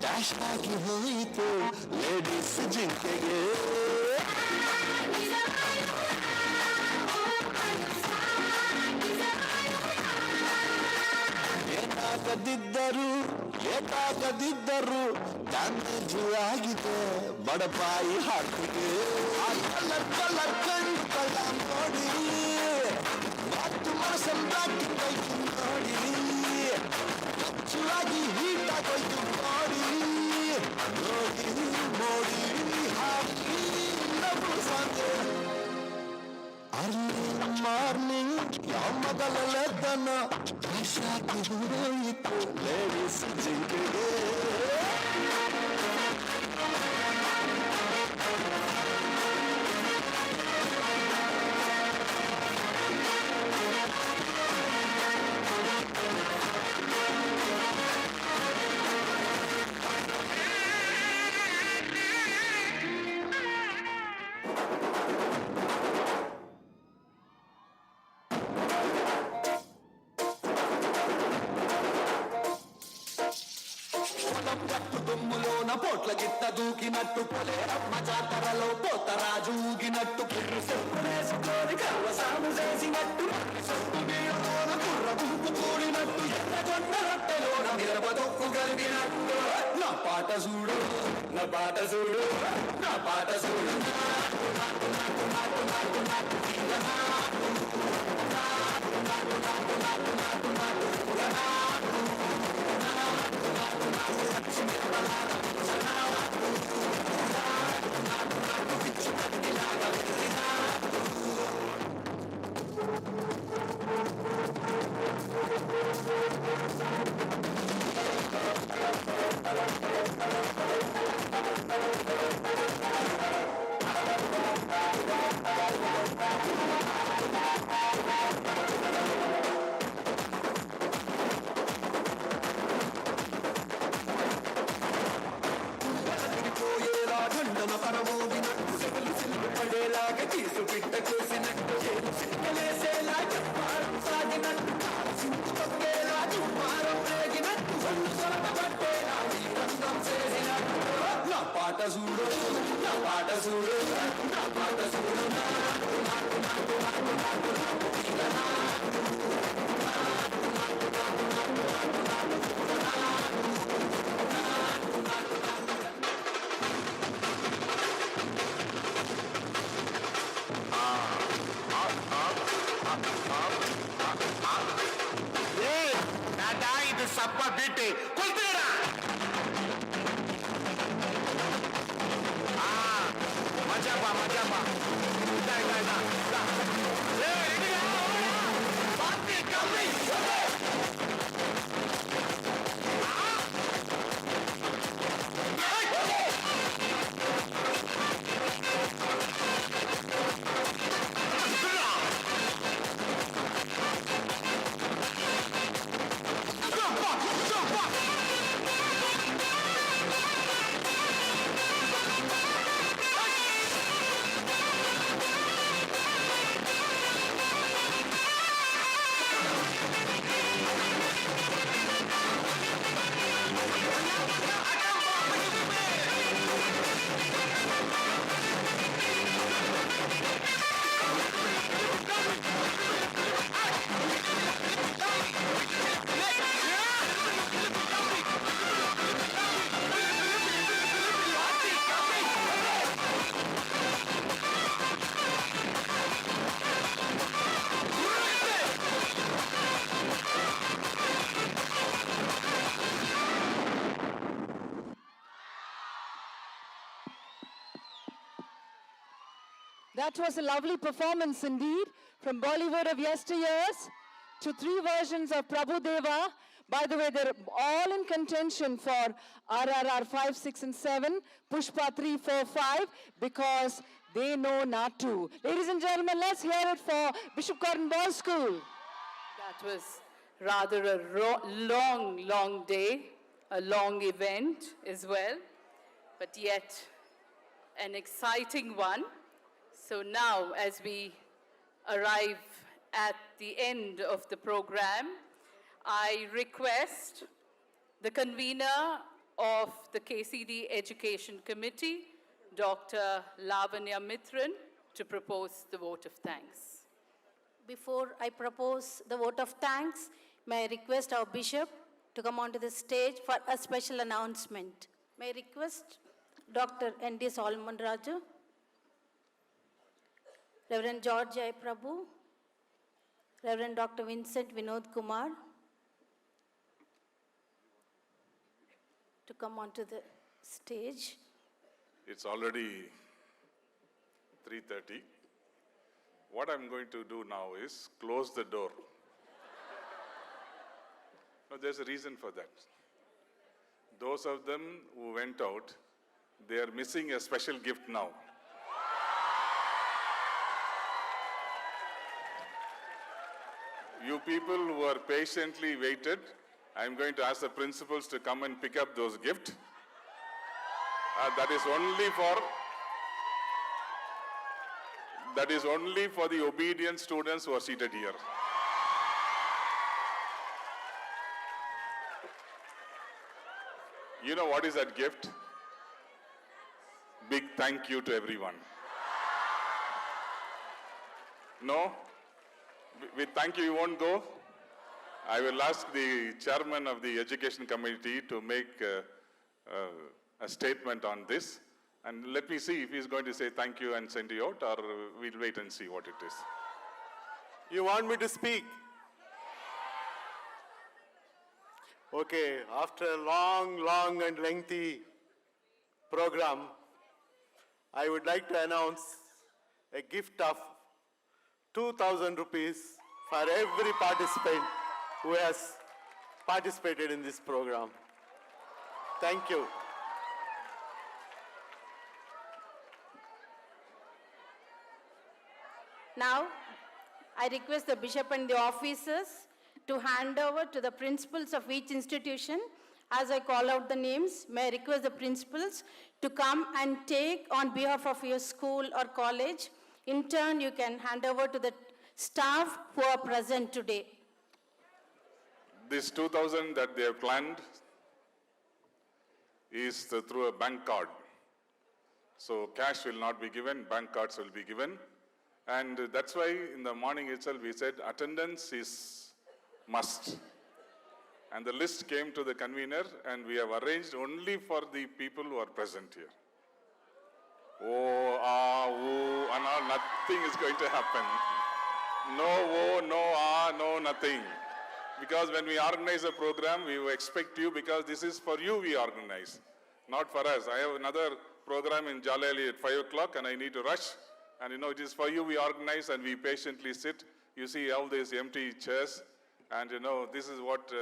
ಡ್ಯಾಶ್ ಆಗಿ ಹೋಯಿತು ಲೇಡೀಸ್ ಜಿಂಕೆಗೆ ಏಕಾಗದಿದ್ದರು ಡ್ಯಾಮೇಜು ಆಗಿದೆ ಬಡಪಾಯಿ ಹಾಕಿಗೆ ಕಲರ್ ಕಲರ್ ಕಣ್ಣು ಕಳ್ಳ ನೋಡಿ ಮಾತು ಮನಸ್ಸಂದಾಕಿ ಕೈತು ನೋಡಿ ಹೆಚ್ಚುವಾಗಿ ಹೀಟಾಗೋಯ್ತು ನೋಡಿ ನೋಡಿ ನೋಡಿ ಹಾಕಿ ನಗು ಸಂದೆ ಅರ್ಲಿ ಮಾರ್ನಿಂಗ್ ಯಾವ ಮೊದಲೆದ್ದನ ಶಾಕಿ ಹೋಯಿತು ಲೇಡೀಸ್ ಜಿಂಕೆಗೆ దుమ్ములోన పోట్ల గిట్ట దూకినట్టు పొలేరమ్మ జాతరలో పోతరాజు ఊగినట్టు పుర్రు చెప్పులేసుకొని కర్ర సాము చేసినట్టు సొట్టు బీడులోన కుర్ర గుంపు కూడినట్టు ఎర్రగొండ రొట్టెలోన మిరపదొక్కు కలిగినట్టు నా పాట చూడు నా పాట చూడు నా పాట చూడు పరమోగినట్టు సెగలు సిల్లు పడేలాగా తీసు పిట్ట కోసినట్టు సిక్కలేసేలా చెప్పారం సాగినట్టు సింపు తొక్కేలా చుమ్మారం రేగినట్టు ఒళ్ళు సొలత పట్టేలా ఈ రంగం చేసినట్టు నా పాట చూడు నా పాట చూడు నా పాట చూడు இது சப்ப பீட்டு குளித்துடா மஜாப்பா மஜாப்பா இதா இதா இதா பாத்து கம்மி That was a lovely performance indeed, from Bollywood of yesteryears to 3 versions of Prabhu Deva. By the way, they're all in contention for RRR 5, 6, and 7, Pushpa 3, 4, 5, because they know not to. Ladies and gentlemen, let's hear it for Bishop Cotton Boys School. That was rather a long day, a long event as well, but yet an exciting one. So now, as we arrive at the end of the program, I request the convener of the KCD Education Committee, Dr. Lavanya Mithran, to propose the vote of thanks. Before I propose the vote of thanks, may I request our bishop to come onto the stage for a special announcement. May I request Dr. N.D. Solomon Raju, Reverend George I. Prabhu, Reverend Dr. Vincent Vinod Kumar to come onto the stage. It's already 3:30. What I'm going to do now is close the door. No, there's a reason for that. Those of them who went out, they are missing a special gift now. You people who are patiently waited, I'm going to ask the principals to come and pick up those gifts. That is only for the obedient students who are seated here. You know what is that gift? Big thank you to everyone. No? With thank you, you won't go? I will ask the chairman of the education committee to make a statement on this. And let me see if he's going to say thank you and send you out, or we'll wait and see what it is. You want me to speak? Okay, after a long and lengthy program, I would like to announce a gift of 2,000 rupees for every participant who has participated in this program. Thank you. Now, I request the bishop and the officers to hand over to the principals of each institution. As I call out the names, may I request the principals to come and take on behalf of your school or college. In turn, you can hand over to the staff who are present today. This 2,000 that they have planned is through a bank card. So cash will not be given, bank cards will be given. And that's why in the morning itself we said attendance is must. And the list came to the convener and we have arranged only for the people who are present here. Oh, ah, ooh, and all, nothing is going to happen. No oh, no ah, no nothing. Because when we organize a program, we expect you, because this is for you we organize, not for us. I have another program in Jalali at 5 o'clock and I need to rush. And it is for you we organize and we patiently sit. You see all these empty chairs. And this is what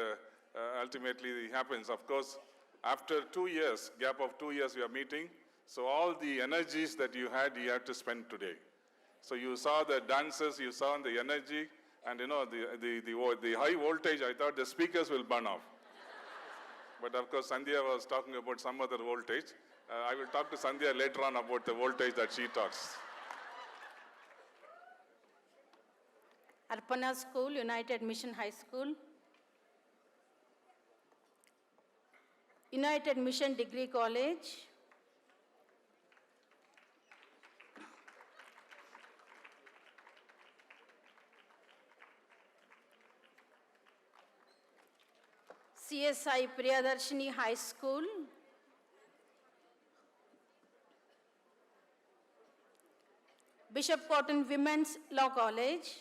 ultimately happens. Of course, after 2 years, gap of 2 years we are meeting. So all the energies that you had to spend today. So you saw the dancers, you saw the energy, and the high voltage, I thought the speakers will burn off. But of course, Sandhya was talking about some other voltage. I will talk to Sandhya later on about the voltage that she talks. Arpana School, United Mission High School. United Mission Degree College. CSI Priyadarshini High School. Bishop Cotton Women's Law College.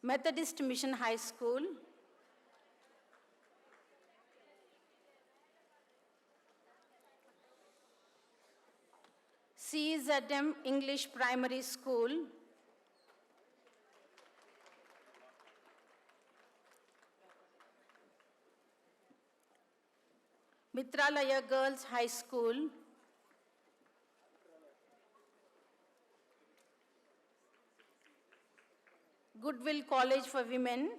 Methodist Mission High School. CZM English Primary School, Mitralaya Girls High School, Goodwill College for Women,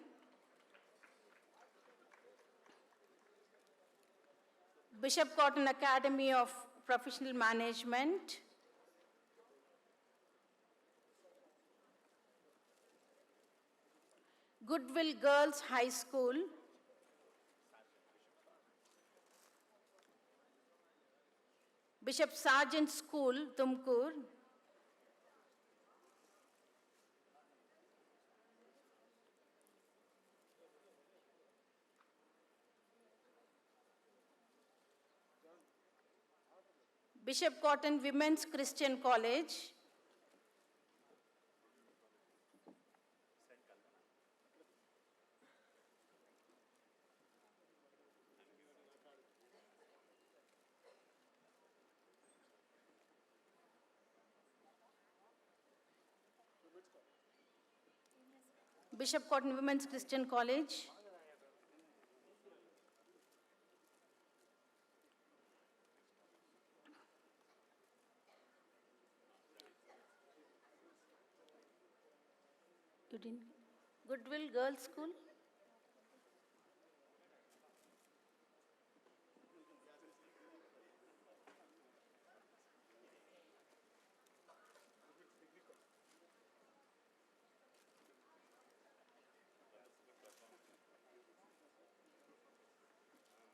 Bishop Cotton Academy of Professional Management, Goodwill Girls High School, Bishop Sargent School, Tumkur, Bishop Cotton Women's Christian College, Bishop Cotton Women's Christian College, you didn't, Goodwill Girls School,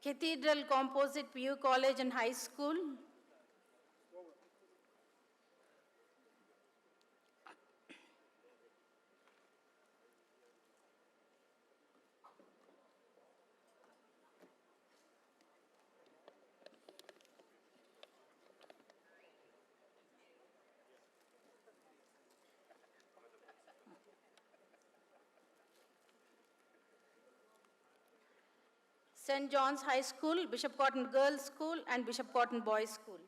Cathedral Composite PU College and High School, St. John's High School, Bishop Cotton Girls School, and Bishop Cotton Boys School.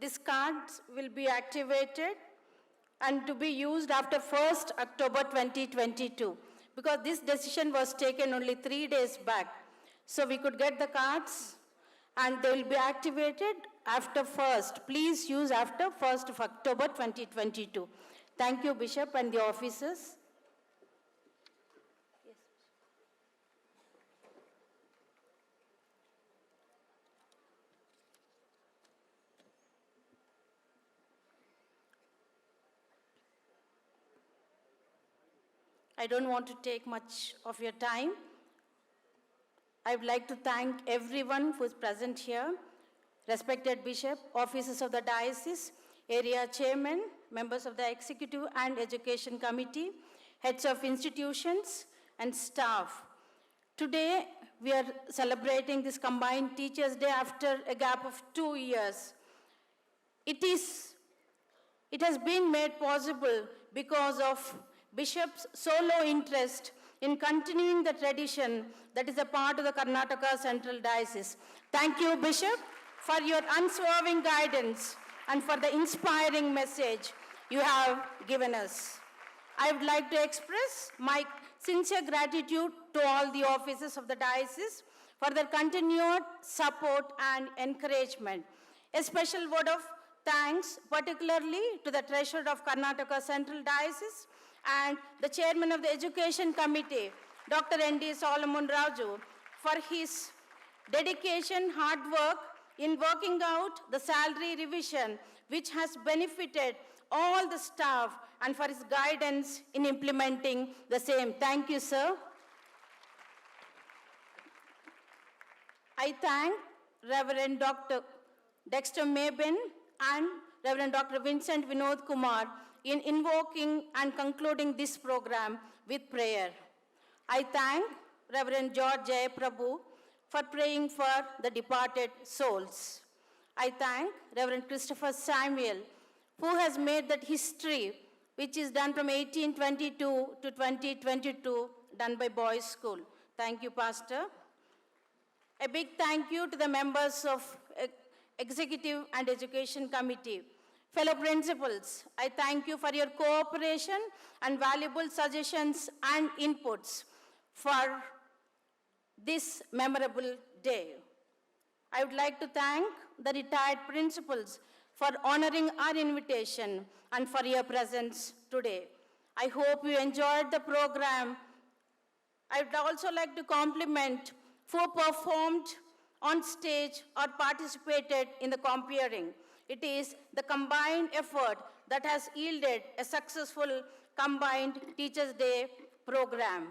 These cards will be activated and to be used after 1st October 2022, because this decision was taken only 3 days back. So we could get the cards and they will be activated after 1st. Please use after 1st of October 2022. Thank you, Bishop and the officers. I don't want to take much of your time. I would like to thank everyone who is present here, respected Bishop, officers of the diocese, area chairman, members of the Executive and Education Committee, heads of institutions, and staff. Today, we are celebrating this combined Teachers' Day after a gap of 2 years. It has been made possible because of Bishop's solo interest in continuing the tradition that is a part of the Karnataka Central Diocese. Thank you, Bishop, for your unswerving guidance and for the inspiring message you have given us. I would like to express my sincere gratitude to all the officers of the diocese for their continued support and encouragement. A special word of thanks particularly to the Treasurer of Karnataka Central Diocese and the Chairman of the Education Committee, Dr. N.D. Solomon Raju, for his dedication, hard work in working out the salary revision, which has benefited all the staff and for his guidance in implementing the same. Thank you, sir. I thank Reverend Dr. Dexter Mabin and Reverend Dr. Vincent Vinod Kumar in invoking and concluding this program with prayer. I thank Reverend George J. Prabhu for praying for the departed souls. I thank Reverend Christopher Samuel, who has made that history, which is done from 1822 to 2022, done by Boys School. Thank you, Pastor. A big thank you to the members of Executive and Education Committee. Fellow principals, I thank you for your cooperation and valuable suggestions and inputs for this memorable day. I would like to thank the retired principals for honoring our invitation and for your presence today. I hope you enjoyed the program. I would also like to compliment who performed on stage or participated in the comparing. It is the combined effort that has yielded a successful combined Teachers' Day program.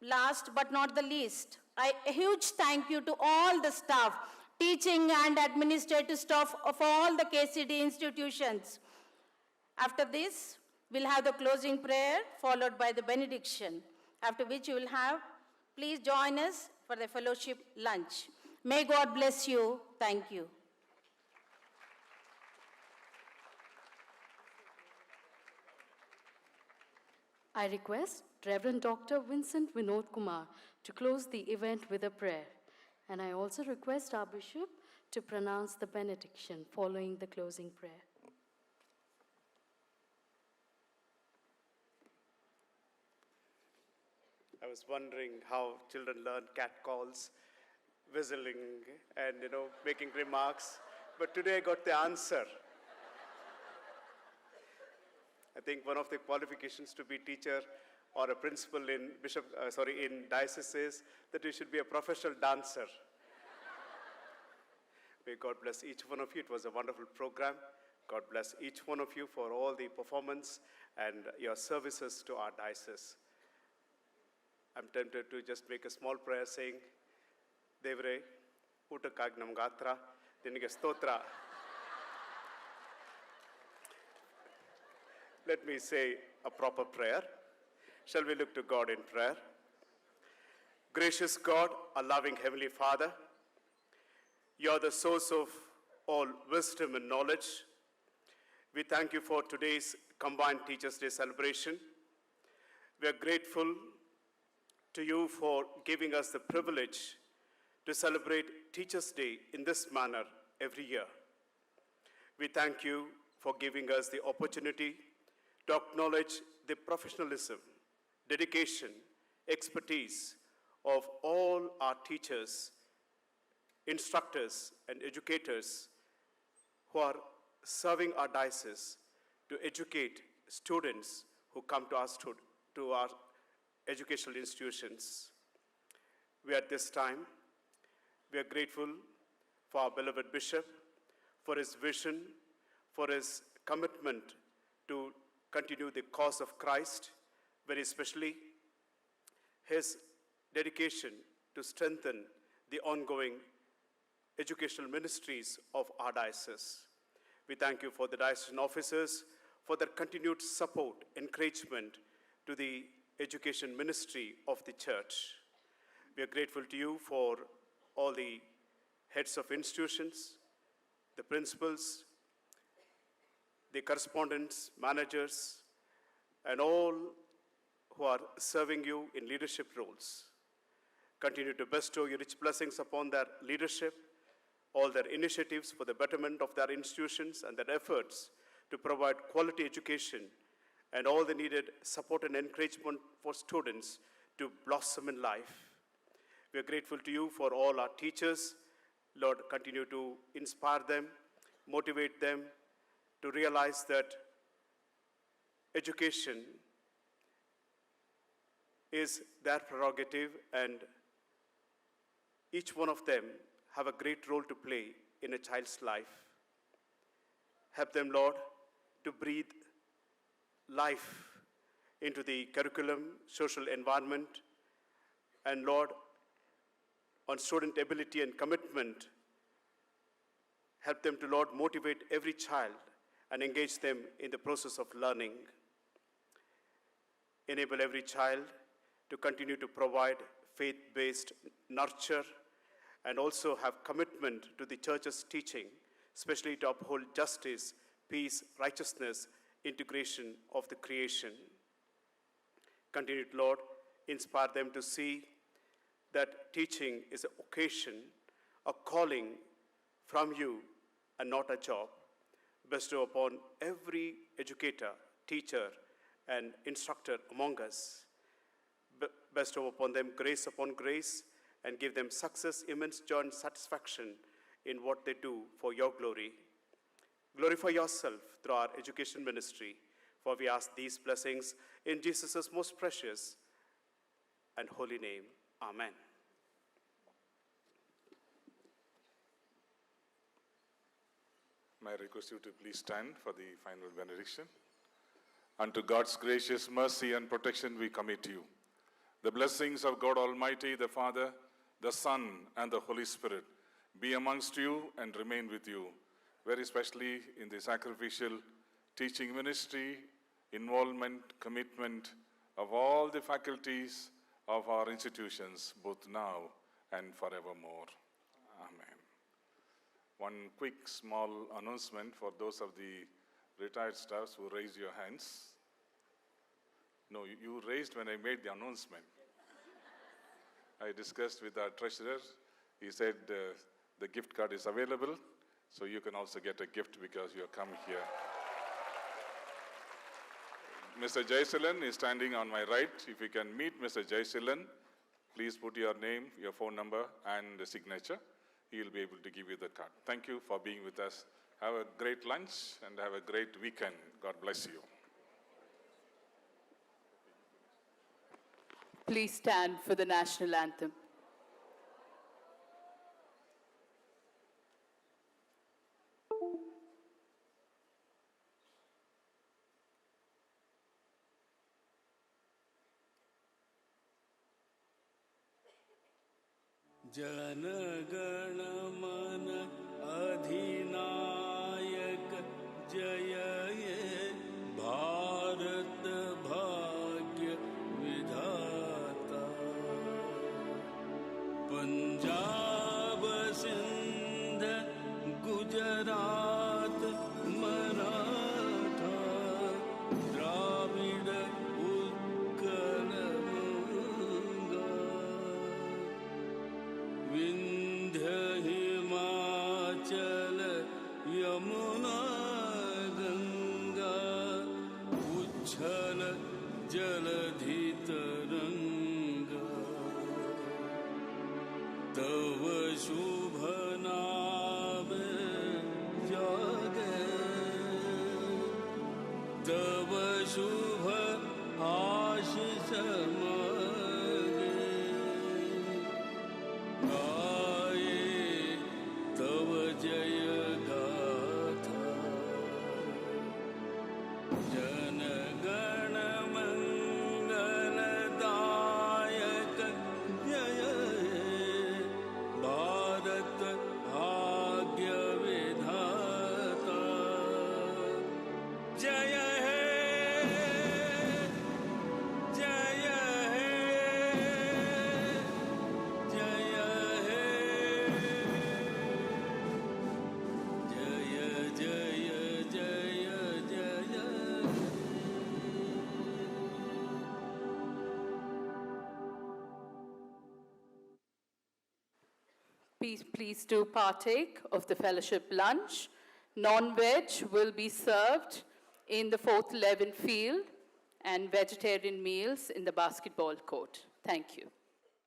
Last but not the least, a huge thank you to all the staff, teaching and administrative staff of all the KCD institutions. After this, we'll have the closing prayer followed by the benediction, after which you will have, please join us for the fellowship lunch. May God bless you. Thank you. I request Reverend Dr. Vincent Vinod Kumar to close the event with a prayer. And I also request our bishop to pronounce the benediction following the closing prayer. I was wondering how children learn cat calls, whistling, and making remarks. But today I got the answer. I think one of the qualifications to be teacher or a principal in in diocese is that you should be a professional dancer. May God bless each one of you. It was a wonderful program. God bless each one of you for all the performance and your services to our diocese. I'm tempted to just make a small prayer saying, Devre, Utakag Namgatra, Dinige Stotra. Let me say a proper prayer. Shall we look to God in prayer? Gracious God, our loving Heavenly Father, you are the source of all wisdom and knowledge. We thank you for today's combined Teachers' Day celebration. We are grateful to you for giving us the privilege to celebrate Teachers' Day in this manner every year. We thank you for giving us the opportunity to acknowledge the professionalism, dedication, expertise of all our teachers, instructors, and educators who are serving our diocese to educate students who come to our educational institutions. At this time, we are grateful for our beloved bishop, for his vision, for his commitment to continue the cause of Christ, very especially his dedication to strengthen the ongoing educational ministries of our diocese. We thank you for the diocesan officers for their continued support, encouragement to the education ministry of the church. We are grateful to you for all the heads of institutions, the principals, the correspondents, managers, and all who are serving you in leadership roles. Continue to bestow your rich blessings upon their leadership, all their initiatives for the betterment of their institutions and their efforts to provide quality education and all the needed support and encouragement for students to blossom in life. We are grateful to you for all our teachers. Lord, continue to inspire them, motivate them to realize that education is their prerogative and each one of them have a great role to play in a child's life. Help them, Lord, to breathe life into the curriculum, social environment, and Lord, on student ability and commitment, help them to, Lord, motivate every child and engage them in the process of learning. Enable every child to continue to provide faith-based nurture and also have commitment to the church's teaching, especially to uphold justice, peace, righteousness, integration of the creation. Continue, Lord, inspire them to see that teaching is an occasion, a calling from you and not a job. Bestow upon every educator, teacher, and instructor among us. Bestow upon them grace upon grace and give them success, immense joy, and satisfaction in what they do for your glory. Glorify yourself through our education ministry, for we ask these blessings in Jesus' most precious and holy name. Amen. May I request you to please stand for the final benediction. Unto God's gracious mercy and protection we commit you. The blessings of God Almighty, the Father, the Son, and the Holy Spirit be amongst you and remain with you, very especially in the sacrificial teaching ministry, involvement, commitment of all the faculties of our institutions, both now and forevermore. Amen. One quick small announcement for those of the retired staffs who raised your hands. No, you raised when I made the announcement. I discussed with our treasurer. He said the gift card is available, so you can also get a gift because you have come here. Mr. Jayasilan is standing on my right. If you can meet Mr. Jayasilan, please put your name, your phone number, and the signature. He will be able to give you the card. Thank you for being with us. Have a great lunch and have a great weekend. God bless you. Please stand for the national anthem. जनगण मन अधिनायक जय हे भारत भाग्य विधाता पंजाब सिंध गुजरात मराठा द्राविड़ उत्कल विंध्य हिमाचल यमुना गंगा उच्छल जलधि तरंगा तव शुभ नाम जागे तव शुभ आशीष जय गाथा जन गण मंगलदायक जय हे भारत भाग्य विधाता जय हे जय हे जय हे Please do partake of the fellowship lunch. Non-veg will be served in the 4th 11 field and vegetarian meals in the basketball court. Thank you.